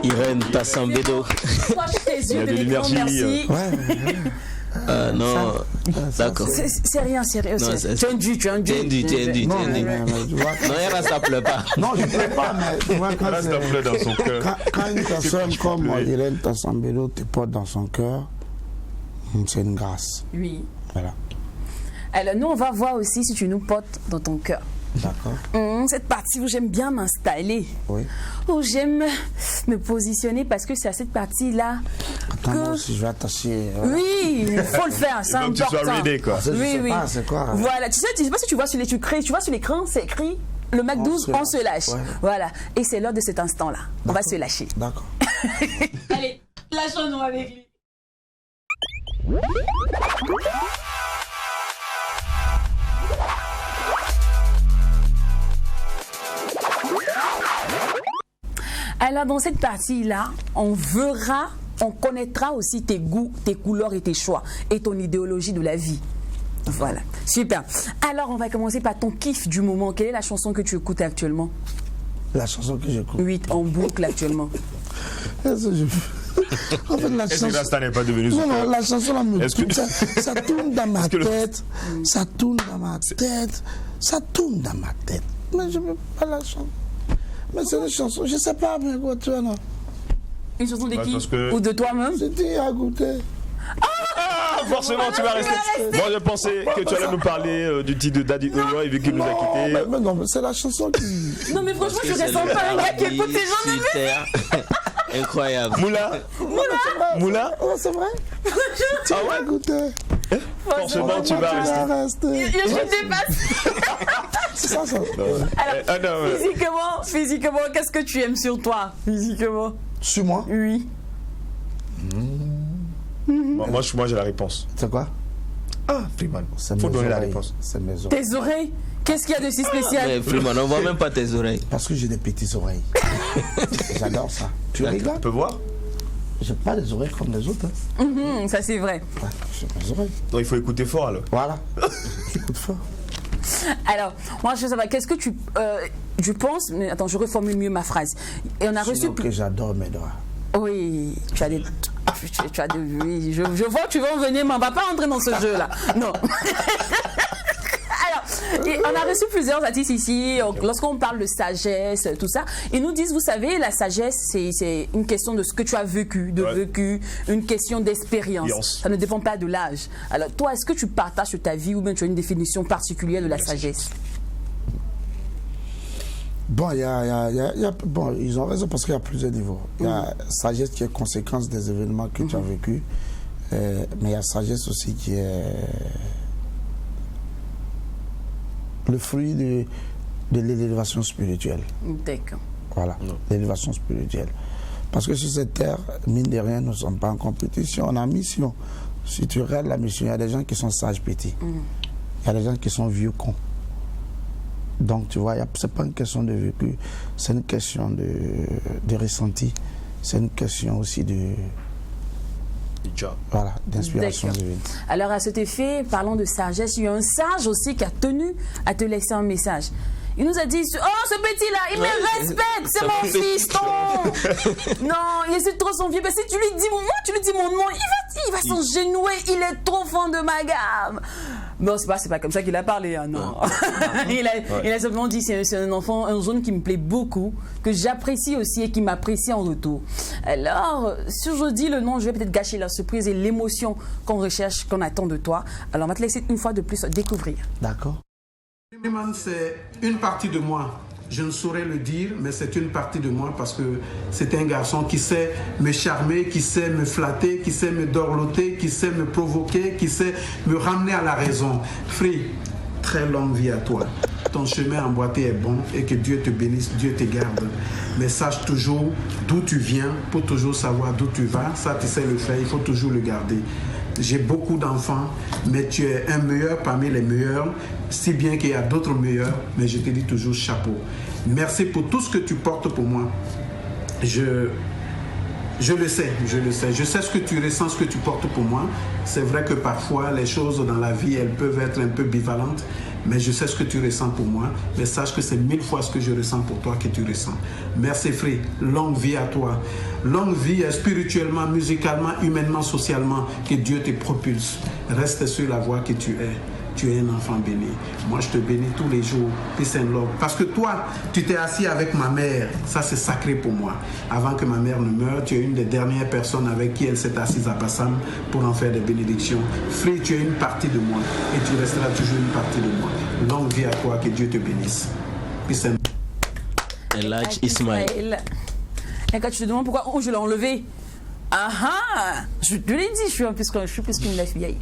Irène Tassambelo. Il y a de l'énergie. Merci. Non, d'accord. C'est rien, sérieux. Non, c'est- Tu es un dieu, tu es un dieu. Non, tu vois, Non, Yara, ça pleut pas. non, je ne peux pas, mais tu vois, quand, Reste un peu dans son cœur. quand une personne comme Irène Tassambelo te porte dans son cœur, c'est une grâce. Oui. Voilà. Alors, nous, on va voir aussi si tu nous portes dans ton cœur. D'accord. Cette partie où j'aime bien m'installer, Oui. où j'aime me positionner parce que c'est à cette partie-là Attends, moi que... aussi, je vais attacher. Oui, il faut le faire, c'est Donc tu sois important. ready, quoi. Je Oui, sais oui. pas, c'est quoi. Voilà, tu sais pas si tu vois sur l'écran, c'est écrit le Mac 12, on se lâche. Ouais. Voilà, et c'est l'heure de cet instant-là. On va se lâcher. D'accord. Allez, lâchons-nous avec lui. Alors, dans cette partie-là, on connaîtra aussi tes goûts, tes couleurs et tes choix et ton idéologie de la vie. Voilà, super. Alors, on va commencer par ton kiff du moment. Quelle est la chanson que tu écoutes actuellement? La chanson que j'écoute. 8 en boucle actuellement. En fait, la Est-ce que chanson... Rasta n'est pas devenu Non, super? non, la chanson là me Est-ce que- ça tourne dans ma que le- tête. Ça tourne dans ma tête. Ça tourne dans ma tête. Mais je ne peux pas la chanter. Mais c'est une chanson, je ne sais pas, mais quoi, tu vois, non. Une chanson de Bah, qui? parce que- Ou de toi-même? C'était à goûter. Ah, forcément, tu vas rester. Moi, je pensais que tu allais nous parler du titre de Daddy Eroy, vu qu'il nous a Non, quittés. mais non, mais c'est la chanson qui. Non, mais franchement, Parce je que c'est ressens le pas un gars qui écoute ces gens de super. Incroyable. Moula Moula Oh, c'est vrai. Tu vas goûter. Forcément, tu vas rester. rester. Je dépasse. C'est ça, ça. Ah non, ouais. Physiquement, qu'est-ce que tu aimes sur toi? Physiquement? Suis moi. Oui. Moi, j'ai la réponse. C'est quoi? Ah, Freeman. C'est Faut mes donner la oreilles. réponse. C'est mes oreilles. Tes oreilles? Qu'est-ce qu'il y a de si spécial? Mais Freeman, on voit même pas tes oreilles. Parce que j'ai des petites oreilles. J'adore ça. Tu rigoles? Tu peux voir? J'ai pas des oreilles comme les autres. Hein. Ça, c'est vrai. Ouais, j'ai mes oreilles. Donc, il faut écouter fort, alors. Voilà. J'écoute fort. Alors, moi, je sais pas, qu'est-ce que tu penses, mais attends, je reformule mieux ma phrase. Et on a reçu Sinon que j'adore mes doigts. Oui, tu as des. Oui, je vois que tu vas en venir, mais on va pas entrer dans ce jeu-là. Non. Alors, et on a reçu plusieurs artistes ici. Lorsqu'on parle de sagesse, tout ça, ils nous disent, vous savez, la sagesse, c'est une question de ce que tu as vécu, une question d'expérience. Yes. Ça ne dépend pas de l'âge. Alors, toi, est-ce que tu partages sur ta vie ou bien tu as une définition particulière de la sagesse? Bon, bon, ils ont raison parce qu'il y a plusieurs niveaux. Il y a sagesse qui est conséquence des événements que tu as vécus, mais il y a sagesse aussi qui est le fruit de l'élévation spirituelle. D'accord. Voilà, l'élévation spirituelle. Parce que sur cette terre, mine de rien, nous ne sommes pas en compétition, on a mission. Si tu regardes la mission, il y a des gens qui sont sages petits. Il y a des gens qui sont vieux cons. Donc, tu vois, ce n'est pas une question de vécu, c'est une question de ressenti. C'est une question aussi voilà, d'inspiration D'accord. divine. Alors, à cet effet, parlons de sagesse, il y a un sage aussi qui a tenu à te laisser un message. Il nous a dit, oh, ce petit-là, il me respecte, c'est mon fiston. Non, il est trop son vieux. Mais si tu lui dis mon nom, il va s'engenouer, il est trop fan de ma gamme. Bon, c'est pas comme ça qu'il a parlé, hein, non. Il a simplement dit, c'est un enfant, un jeune qui me plaît beaucoup, que j'apprécie aussi et qui m'apprécie en retour. Alors, si je dis le nom, je vais peut-être gâcher la surprise et l'émotion qu'on recherche, qu'on attend de toi. Alors, on va te laisser une fois de plus découvrir. D'accord. Freeman, c'est une partie de moi. Je ne saurais le dire, mais c'est une partie de moi parce que c'est un garçon qui sait me charmer, qui sait me flatter, qui sait me dorloter, qui sait me provoquer, qui sait me ramener à la raison. Free, très longue vie à toi. Ton chemin emboîté est bon et que Dieu te bénisse, Dieu te garde. Mais sache toujours d'où tu viens pour toujours savoir d'où tu vas. Ça, tu sais le faire, il faut toujours le garder. J'ai beaucoup d'enfants, mais tu es un meilleur parmi les meilleurs, si bien qu'il y a d'autres meilleurs, mais je te dis toujours chapeau. Merci pour tout ce que tu portes pour moi. Je le sais. Je sais ce que tu ressens, ce que tu portes pour moi. C'est vrai que parfois, les choses dans la vie, elles peuvent être un peu bivalentes, mais je sais ce que tu ressens pour moi. Mais sache que c'est 1000 fois ce que je ressens pour toi que tu ressens. Merci, Free. Longue vie à toi. Longue vie spirituellement, musicalement, humainement, socialement. Que Dieu te propulse. Reste sur la voie que tu es. Tu es un enfant béni. Moi, je te bénis tous les jours. Peace and love. Parce que toi, tu t'es assis avec ma mère. Ça, c'est sacré pour moi. Avant que ma mère ne meure, tu es une des dernières personnes avec qui elle s'est assise à Bassam pour en faire des bénédictions. Free, tu es une partie de moi. Et tu resteras toujours une partie de moi. Longue vie à toi. Que Dieu te bénisse. Peace and love. Elhadj Ismaël. Et quand tu te demandes pourquoi je l'ai enlevé, je te l'ai dit, je suis plus qu'une vieille.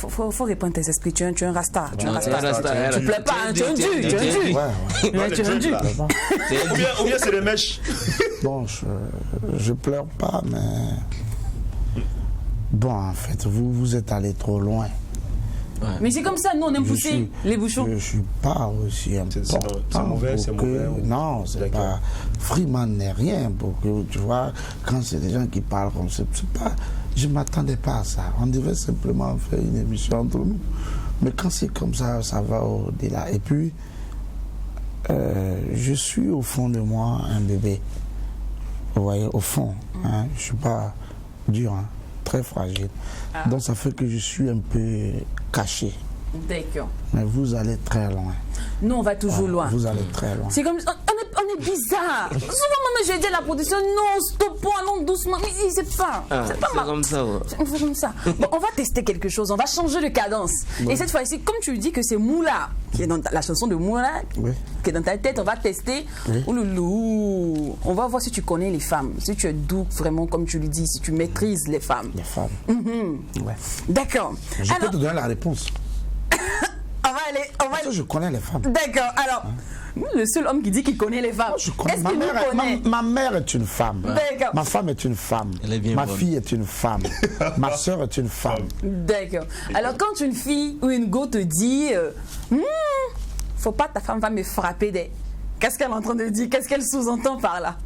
Faut répondre tes esprits. Tu es un rasta. Tu plais pas, tu es un dû. Tu es un dû. Ou bien c'est des mèches. Bon, je pleure pas, mais bon, en fait, vous êtes allé trop loin. Mais c'est comme ça, nous on aime pousser les bouchons. Je suis pas aussi important. C'est mauvais, c'est pour que- mauvais. Non, c'est D'accord. pas. Freeman n'est rien pour que, tu vois, quand c'est des gens qui parlent comme ça, c'est pas. Je m'attendais pas à ça. On devait simplement faire une émission entre nous. Mais quand c'est comme ça, ça va au-delà. Et puis, je suis au fond de moi un bébé. Vous voyez, au fond. Hein, je suis pas dur, hein, très fragile. Donc ça fait que je suis un peu caché. D'accord. Mais vous allez très loin. Nous on va toujours loin. Vous allez très loin. C'est comme on est bizarre. Souvent même j'ai dit à la production non, stoppons, allons doucement. Mais c'est pas. C'est pas C'est mal. comme ça. Ouais. C'est comme ça. Bon, on va tester quelque chose, on va changer de cadence. Et cette fois-ci, comme tu dis que c'est Moula, qui est dans la chanson de Moula, Oui. qui est dans ta tête, on va tester. Ouloulou. On va voir si tu connais les femmes, si tu es doux vraiment comme tu le dis, si tu maîtrises les femmes. Les femmes. Ouais. D'accord. Je peux Alors, te donner la réponse. on va aller. Parce que je connais les femmes. D'accord. Alors, le seul homme qui dit qu'il connaît les femmes. Je connais. Est-ce Ma qu'il nous mère, connaît? ma mère est une femme. D'accord. Ma femme est une femme. Elle est bien Ma bonne. fille est une femme. Ma soeur est une femme. D'accord. Alors quand une fille ou une go te dit faut pas ta femme va me frapper des... Qu'est-ce qu'elle est en train de dire? Qu'est-ce qu'elle sous-entend par là?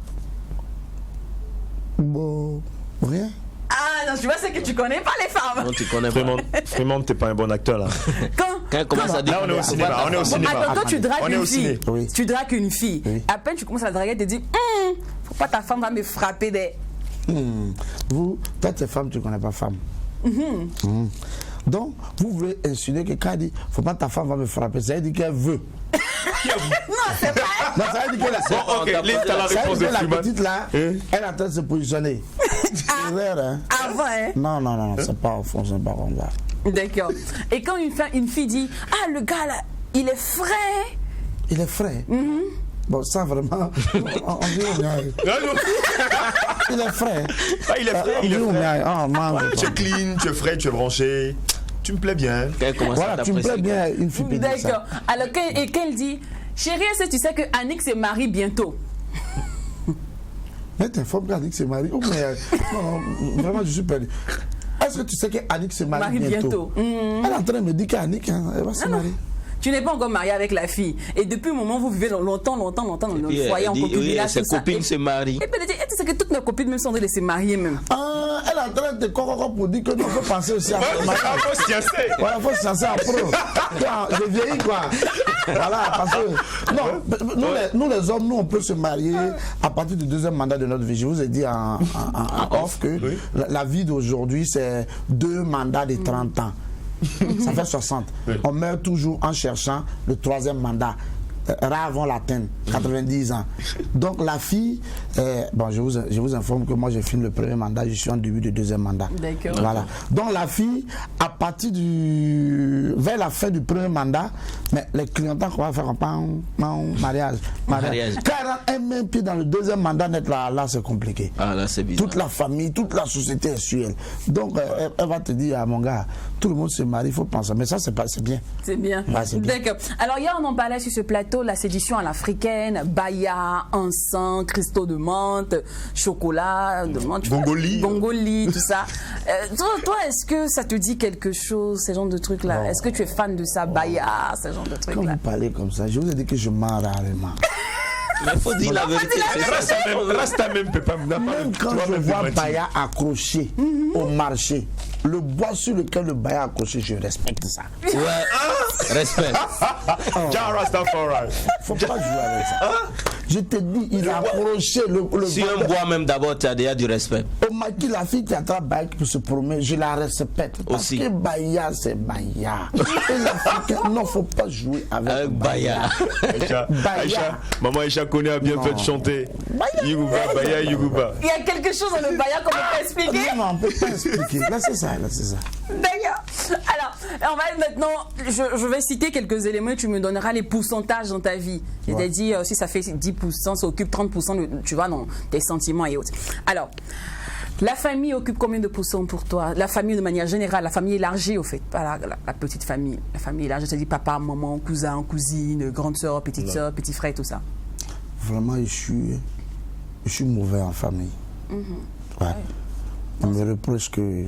Bon, rien. Ah non, tu vois, c'est que tu connais pas les femmes. Non, tu connais pas. Freeman, t'es pas un bon acteur là. Quand Quand elle commence à dire. Là, on est au cinéma. On est au cinéma. Attends, toi tu dragues On est une au fille. ciné. Oui. Tu dragues une fille. Oui. À peine tu commences à la draguer, tu te dis faut pas ta femme va me frapper des... Vous, toi, tu es femme, tu ne connais pas femme. Donc, vous voulez insinuer que quand elle dit faut pas ta femme va me frapper, ça veut dire qu'elle veut. Non, c'est pas... Non, ça veut dire que la, Bon, ok, Lise, t'as la ça veut réponse dire de que la Freeman. petite là, elle est en train de se positionner. C'est vrai, hein? Avant, hein. Non, non, non, c'est pas au fond, c'est pas comme ça. D'accord. Et quand une fille dit ah le gars là, il est frais. Il est frais. Bon, ça vraiment, on dit au miaille. Il est frais. Ah, il est frais, On il dit est au frais. miaille. Oh, man. Tu es clean, tu es frais, tu es branché. Tu me plais bien. Quand elle commence à Voilà, tu me plais t'apprécier. bien, une fille peut dire ça. D'accord. Alors qu'elle dit chérie, est-ce que tu sais que Annick se marie bientôt? Mais t'informes qu'Annick se marie. Oh, mais, non, vraiment, je suis perdu. Est-ce que tu sais qu'Annick se marie bientôt? Elle est en train de me dire qu'Annick, hein, elle va se marier. Tu n'es pas encore marié avec la fille. Et depuis le moment où vous vivez longtemps dans Et le puis, foyer, en elle dit, oui, concubinage, ses tout ça. copines se marient. Et puis elle dit, tu sais que toutes mes copines même sont en train de se marier même. Ah, elle est en train de coco pour dire que nous, on peut penser aussi à Il faut se sciencer. voilà, il faut se lancer en pro. Je vieillis, quoi. Voilà, parce que. Non, nous les hommes, nous, on peut se marier à partir du deuxième mandat de notre vie. Je vous ai dit en off que la vie d'aujourd'hui, c'est 2 mandats de 30 ans. Ça fait 60. On meurt toujours en cherchant le 3e mandat. Rares vont l'atteindre, 90 ans. Donc la fille, bon, je vous informe que moi j'ai fini le 1er mandat, je suis en début du 2e mandat. D'accord. Voilà. Donc la fille, à partir vers la fin du 1er mandat, mais les clientèles qu'on va faire un mariage. Quand elle a un même pied dans le 2e mandat, net là c'est compliqué. Ah là, c'est bizarre. Toute la famille, toute la société est sur elle. Donc elle va te dire, ah, mon gars, tout le monde se marie, il faut penser. Mais ça c'est bien. C'est bien. Ouais, c'est bien. D'accord. Alors hier on en parlait sur ce plateau, la sédition à l'africaine, baya, encens, cristaux de menthe, chocolat, de menthe, gongoli, tout ça. Toi, est-ce que ça te dit quelque chose, ce genre de trucs-là? Est-ce que tu es fan de ça, baya, ce genre de Quand trucs-là? vous parlez comme ça, je vous ai dit que je mens rarement. Mais il faut dire la vérité. C'est ça. Rasta même peut pas me Même quand je vois Baya accroché au marché, le bois sur lequel le Baya accroché, je respecte ça. Ouais. Respect. Jah Rastafari. Faut pas jouer avec ça. Je te dis, il a accroché le Si un bois même d'abord, tu as déjà du respect. au maquis, la fille qui attrape Baya pour se promener, je la respecte. Parce Aussi. que Baya, c'est Baya. Et l'Africain, non, faut pas jouer avec Baya. Aïcha, Baya. Aïcha, maman Aïcha connaît a bien Non. fait de chanter. Baya. Yuguba, Baya, Yuguba. Il y a quelque chose dans le baya qu'on peut expliquer? Non, on peut pas expliquer. Là, c'est ça, là, c'est ça. D'accord. Alors, on va maintenant, je vais citer quelques éléments et tu me donneras les pourcentages dans ta vie. C'est-à-dire, si ça fait 10%, ça occupe 30%, tu vois, dans tes sentiments et autres. Alors, la famille occupe combien de pourcents pour toi? La famille de manière générale, la famille élargie au fait, pas la petite famille. La famille élargie, c'est-à-dire papa, maman, cousin, cousine, grande soeur, petite soeur, petit frère, tout ça. Vraiment, je suis mauvais en famille. Ouais. On me reproche que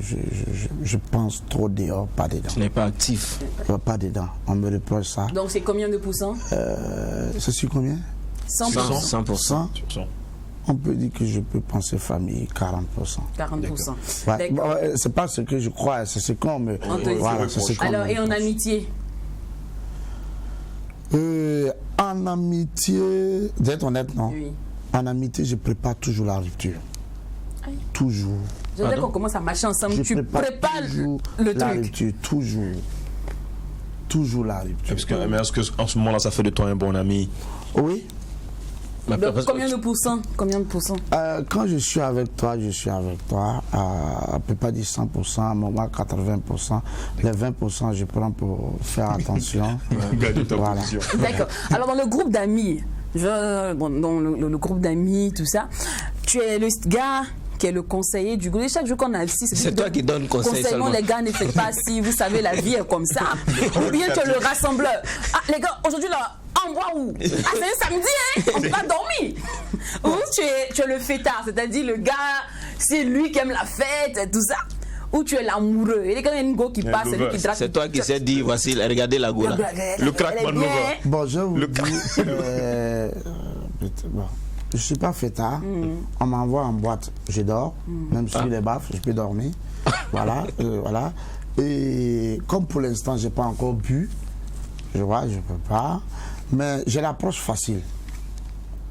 je pense trop dehors, pas dedans. Tu n'es pas actif. Pas dedans. On me reproche ça. Donc c'est combien de pourcents? C'est sur combien? 100%. 100%. On peut dire que je peux penser famille 40%. 40%. Ouais. D'accord. Bon, c'est pas ce que je crois, c'est ce qu'on me. On te dit. Voilà, c'est ce qu'on Alors, me et en reproche. amitié? En amitié, d'être honnête, non. Oui. En amitié, je prépare toujours la rupture. Aïe. Toujours. Je voudrais qu'on commence à marcher ensemble. Je Tu prépares toujours le la truc. rupture, toujours. Toujours la rupture. Mais est-ce qu'en ce moment-là, ça fait de toi un bon ami? Oui. Donc, combien de pourcents? Combien de pourcents? Quand je suis avec toi, je suis avec toi. On ne peut pas dire 100%, à un moment 80%. Les 20%, je prends pour faire attention. Garder ta Voilà. position. D'accord. Alors, dans le groupe d'amis, dans le groupe d'amis, tout ça, tu es le gars qui est le conseiller du groupe. Et chaque jour qu'on a ici, C'est toi qui donnes conseil seulement. les gars, ne faites pas si vous savez, la vie est comme ça. Ou bien tu es le rassembleur. Ah, les gars, aujourd'hui, là, en bois où? Ah, c'est un samedi, hein? On peut pas dormir. Ou tu es le fêtard, c'est-à-dire le gars, c'est lui qui aime la fête, tout ça. Ou tu es l'amoureux. Et quand il y a une go qui passe, c'est lui qui drague. C'est toi qui sais dire, voici, regardez la gola. Le crack maneuver. Bon, je vous dis, bon, je ne suis pas fêtard. On m'envoie en boîte, je dors. Même sur les baffes, je peux dormir. Voilà, voilà. Et comme pour l'instant, je n'ai pas encore bu, je vois, je ne peux pas. Mais j'ai l'approche facile.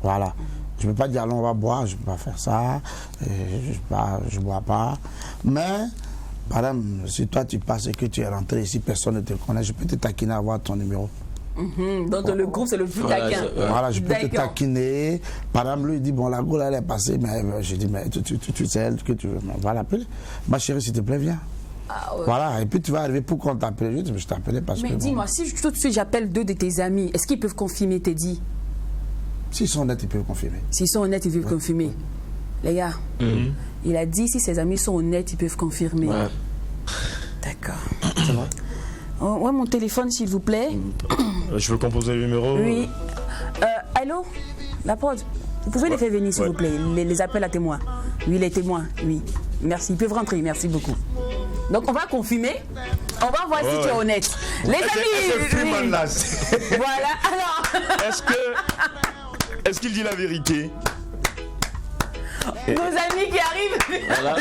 Voilà. Je ne peux pas dire, allons, on va boire, je ne peux pas faire ça. Je ne bois pas. Mais, par exemple, si toi tu passes et que tu es rentré ici, personne ne te connaît, je peux te taquiner à avoir ton numéro. Donc le groupe, c'est le plus taquin. Voilà, je peux te D'accord. taquiner. Par exemple, lui, il dit, bon, la gola, elle est passée. Mais je dis, mais tu sais elle que tu veux. Mais on va l'appeler. Ma chérie, s'il te plaît, viens. Ah, ouais. Voilà, et puis tu vas arriver pour qu'on t'appelle. Je t'appelais parce Mais que. dis-moi, si tout de suite j'appelle deux de tes amis, est-ce qu'ils peuvent confirmer tes dits? S'ils sont honnêtes, ils peuvent confirmer. S'ils sont honnêtes, ils peuvent confirmer. Les gars, il a dit si ses amis sont honnêtes, ils peuvent confirmer. Ouais. D'accord. C'est vrai? Oh, ouais, mon téléphone, s'il vous plaît. Je veux composer le numéro. Oui. Allô? La prod? Vous pouvez les faire venir, s'il vous plaît, les appels à témoins. Oui, les témoins, oui. Merci, ils peuvent rentrer, merci beaucoup. Donc, on va confirmer. On va voir si tu es honnête. Les amis, Freeman, oui. là. Voilà, alors, Est-ce qu'il dit la vérité? nos amis qui arrivent. Voilà.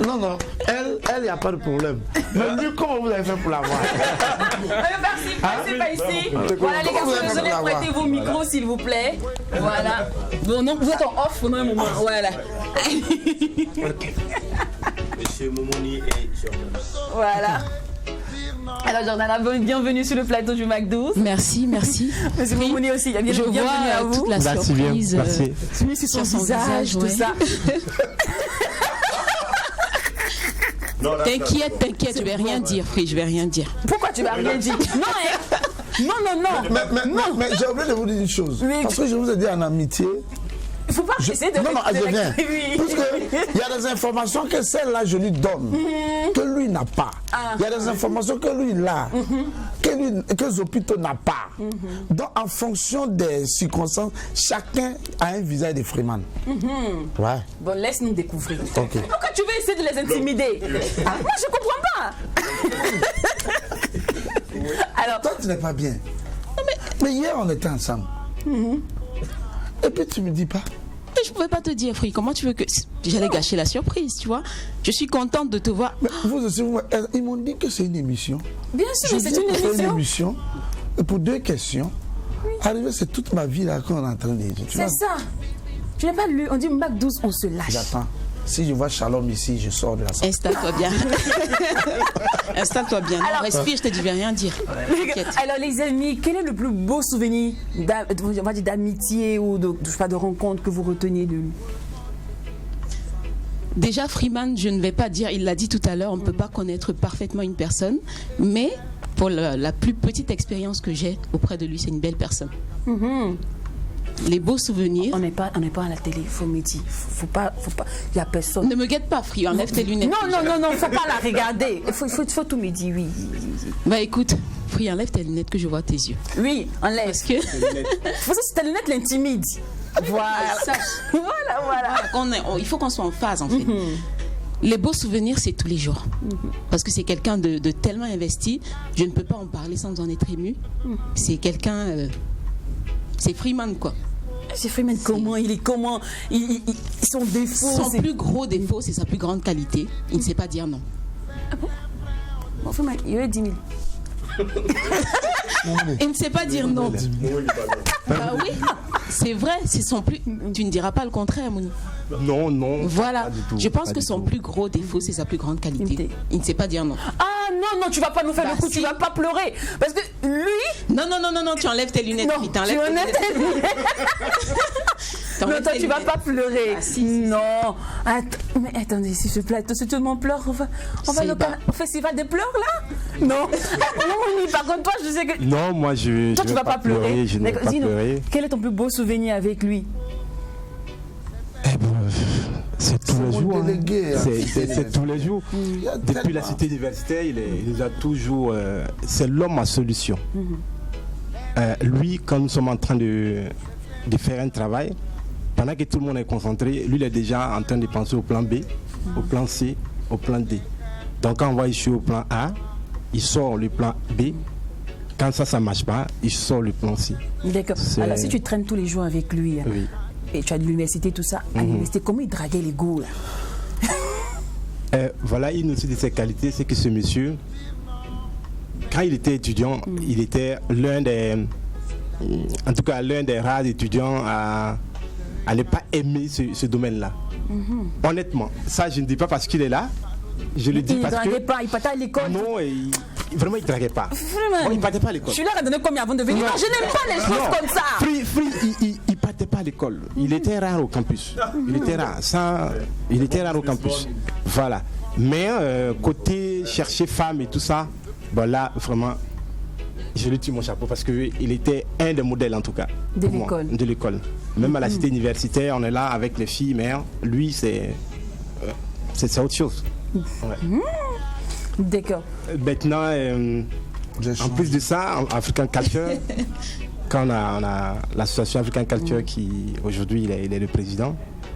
Non, non, elle, il n'y a pas de problème. Mais lui, comment vous avez fait pour l'avoir? Merci, passez pas ici. Voilà, les gars, Vous avez vous fait allez pour prêter vos micros, s'il vous plaît. Voilà. Bon, non, vous êtes en off pendant un moment. Voilà. Monsieur Momoni et Voilà. Alors, Jordana, bienvenue sur le plateau du MAC12. Merci, merci. Monsieur Moumouni aussi, bienvenue Je vois à vous. toute la surprise Suivi sur son visage, tout ouais. ça. T'inquiète, je vais rien dire, Free, je vais rien dire. Pourquoi tu vas rien dire? Non, hein? Non. Mais j'ai oublié de vous dire une chose. Oui. Parce que je vous ai dit en amitié. Il faut pas essayer de Non, je viens. Oui. Parce qu'il y a des informations que celle-là, je lui donne, que lui n'a pas. Il y a des informations que lui, il a, que Zopito n'a pas. Donc, en fonction des circonstances, chacun a un visage de Freeman. Ouais. Bon, laisse-nous découvrir. Ok. Pourquoi tu veux essayer de les intimider? Moi, je comprends pas. Alors, Toi, tu n'es pas bien. Mais hier, on était ensemble. Et puis, tu me dis pas. Mais je pouvais pas te dire, Free, comment tu veux que j'allais gâcher la surprise, tu vois? Je suis contente de te voir. Mais vous aussi, ils m'ont dit que c'est une émission. bien sûr, Je c'est viens une pour faire émission. émission. Et pour deux questions. Arrivé, c'est toute ma vie là qu'on est en train de dire. Tu vois. C'est ça. Tu n'as pas lu. On dit Mac 12, on se lâche. J'attends. Si je vois Shalom ici, je sors de la salle. Installe-toi bien. Installe-toi bien. Non, Alors- respire, je te dis, je vais rien dire. T'inquiète. Alors les amis, quel est le plus beau souvenir on va dire d'amitié ou je sais pas, de rencontre que vous retenez de lui? Déjà, Freeman, je ne vais pas dire, il l'a dit tout à l'heure, on ne peut pas connaître parfaitement une personne, mais pour la plus petite expérience que j'ai auprès de lui, c'est une belle personne. Les beaux souvenirs. On n'est pas à la télé, faut me dire. Faut pas, il y a personne. Ne me guette pas, Free, enlève tes lunettes. Non, faut pas la regarder. Il faut tout me dire, oui. Bah écoute, Free, enlève tes lunettes que je vois tes yeux. Oui, enlève. Parce que. Faut que tes lunettes l'intimident. Voilà. Voilà. Il faut qu'on soit en phase, en fait. Les beaux souvenirs, c'est tous les jours. Parce que c'est quelqu'un de tellement investi, je ne peux pas en parler sans en être ému. C'est quelqu'un. C'est Freeman, quoi. C'est Freeman, comment son défaut. Son plus gros défaut, c'est sa plus grande qualité. Il ne sait pas dire non. Ah bon Freeman, il y a 10 000. Il ne sait pas dire non. Bah oui, c'est vrai, c'est son plus. Tu ne diras pas le contraire, Mouni. Non. Voilà. Pas du tout, Je pense pas que du son tout. plus gros défaut, c'est sa plus grande qualité. Il ne sait pas dire non. Ah non, tu vas pas nous faire Bah le coup, si. tu vas pas pleurer. Parce que lui. Non, tu enlèves tes lunettes. Non, tu enlèves tes lunettes. Non, toi, tu vas pas pleurer. Ah, si. Non. Mais attendez, s'il te plaît, si tout le monde pleure, on va au festival des pleurs, là. Non. Non, par contre, toi, je sais que. Non, moi je. Toi, je tu vais vas pas pleurer. pleurer. Je ne vais D'accord, pas dis-nous, pleurer. quel est ton plus beau souvenir avec lui? Eh ben, c'est tous les mon jours. hein. délégué, hein. C'est tous les jours. Il y a Depuis la tellement. cité universitaire, il nous a toujours. C'est l'homme à solution. Lui, quand nous sommes en train de faire un travail, pendant que tout le monde est concentré, lui, il est déjà en train de penser au plan B, au plan C, au plan D. Donc, quand on va échouer au plan A, il sort le plan B. Quand ça ne marche pas, il sort le plan C. D'accord. C'est- Alors, si tu traînes tous les jours avec lui, Oui. et tu as de l'université, tout ça, à l'université, comment il draguait les goûts, là? Voilà une aussi de ses qualités, c'est que ce monsieur, quand il était étudiant, il était l'un des rares étudiants à ne pas aimer ce domaine-là. Honnêtement, ça je ne dis pas parce qu'il est là, je le dis Il ne parce draguait que pas, il partait à l'école. non, vraiment il ne draguait pas. Freeman, Bon, il ne partait pas à l'école. tu leur as donné combien avant de venir? Non, je n'aime pas les choses comme ça. Free, il partait pas à l'école. Il était rare au campus. Il était rare. Il était rare au campus. Voilà. Mais côté chercher femme et tout ça, bon là, vraiment, je lui tire mon chapeau parce qu'il était un des modèles en tout cas. De pour moi, l'école. de l'école. Même à la cité universitaire, on est là avec les filles, mais lui, c'est autre chose. Ouais. D'accord. Maintenant, en plus de ça, en African Culture, quand on a l'association African Culture qui aujourd'hui il est le président,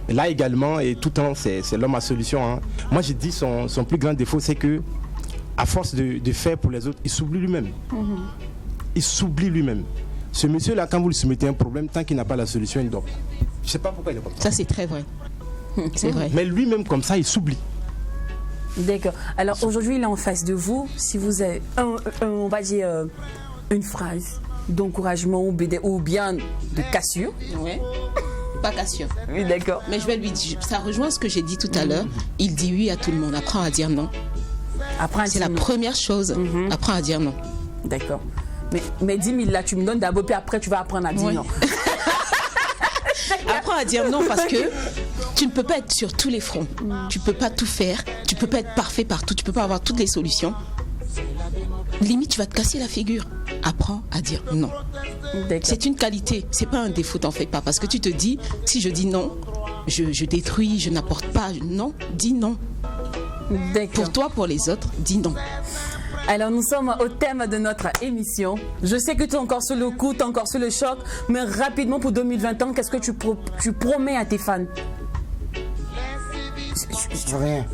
là également et tout le temps c'est l'homme à solution. Hein. Moi j'ai dit son plus grand défaut c'est que à force de faire pour les autres, il s'oublie lui-même. Il s'oublie lui-même. Ce monsieur-là, quand vous lui soumettez un problème, tant qu'il n'a pas la solution, il dort. Je ne sais pas pourquoi il est comme ça. Ça, c'est très vrai. C'est vrai. Mais lui-même comme ça, il s'oublie. D'accord. Alors aujourd'hui, il est en face de vous. Si vous avez, on va dire, une phrase d'encouragement ou bien de cassure. Ouais. Pas cassure. Oui, d'accord. Mais je vais lui dire, ça rejoint ce que j'ai dit tout à l'heure. Il dit oui à tout le monde. Apprends à dire non. Après, C'est la première chose. Apprends à dire non. D'accord. Mais 10 000 là, tu me donnes d'abord, puis après, tu vas apprendre à dire Ouais. non. Apprends à dire non parce que tu ne peux pas être sur tous les fronts. Tu peux pas tout faire. Tu peux pas être parfait partout. Tu peux pas avoir toutes les solutions. Limite, tu vas te casser la figure. Apprends à dire non. D'accord. C'est une qualité. C'est pas un défaut, t'en fais pas. Parce que tu te dis, si je dis non, je détruis, je n'apporte pas. Non, dis non. D'accord. Pour toi, pour les autres, dis non. Alors nous sommes au thème de notre émission. Je sais que tu es encore sur le coup, tu es encore sur le choc, mais rapidement pour 2021, qu'est-ce que tu promets à tes fans? Rien.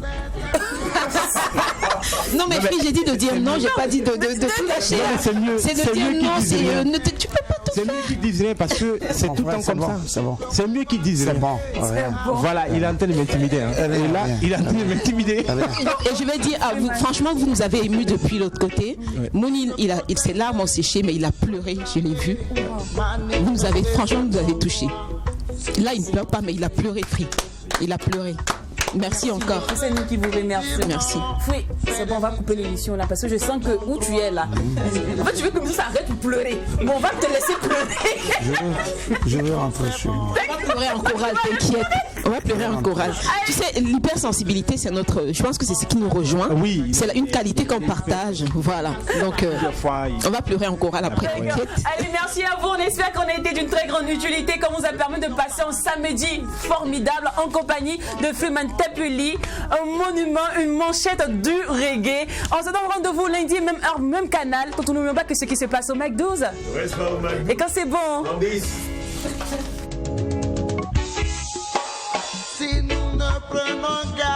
Non mais Free, j'ai dit de dire non, j'ai pas dit de tout lâcher. Non, mais c'est mieux. C'est de C'est dire mieux qu'ils non, disent c'est rien. tu peux pas tout C'est mieux qu'ils disent rien parce que c'est tout le temps C'est comme bon, ça. c'est bon. C'est mieux qu'ils disent C'est rien. bon. Rien. Voilà, il est en train de m'intimider. Hein. Rien, Et là, rien. il est en train de m'intimider. Et je vais dire à vous, franchement, vous nous avez ému depuis l'autre côté. Mouni, ses larmes ont séché, mais il a pleuré, je l'ai vu. Vous nous avez, franchement, vous nous avez touché. Là, il ne pleure pas, mais il a pleuré, Free. Il a pleuré. Merci encore. C'est nous qui vous remercions. Merci. Oui, c'est bon, on va couper l'émission là parce que je sens que où tu es là. En fait, tu veux que ça arrête de pleurer. Bon, on va te laisser pleurer. Je vais rentrer chez moi. On va pleurer en chorale, t'inquiète. On va pleurer en chorale. Tu sais, l'hypersensibilité, c'est notre. Je pense que c'est ce qui nous rejoint. Oui. C'est une qualité qu'on partage. Voilà. Donc, on va pleurer en chorale après, t'inquiète. Allez, merci à vous. On espère qu'on a été d'une très grande utilité, qu'on vous a permis de passer un samedi formidable en compagnie de Freeman Tepuli, un monument, une manchette du reggae. On se donne rendez-vous lundi, même heure, même canal. Quand on n'oublie pas que ce qui se passe au Mac 12. Et quand c'est bon. Si nous ne prenons garde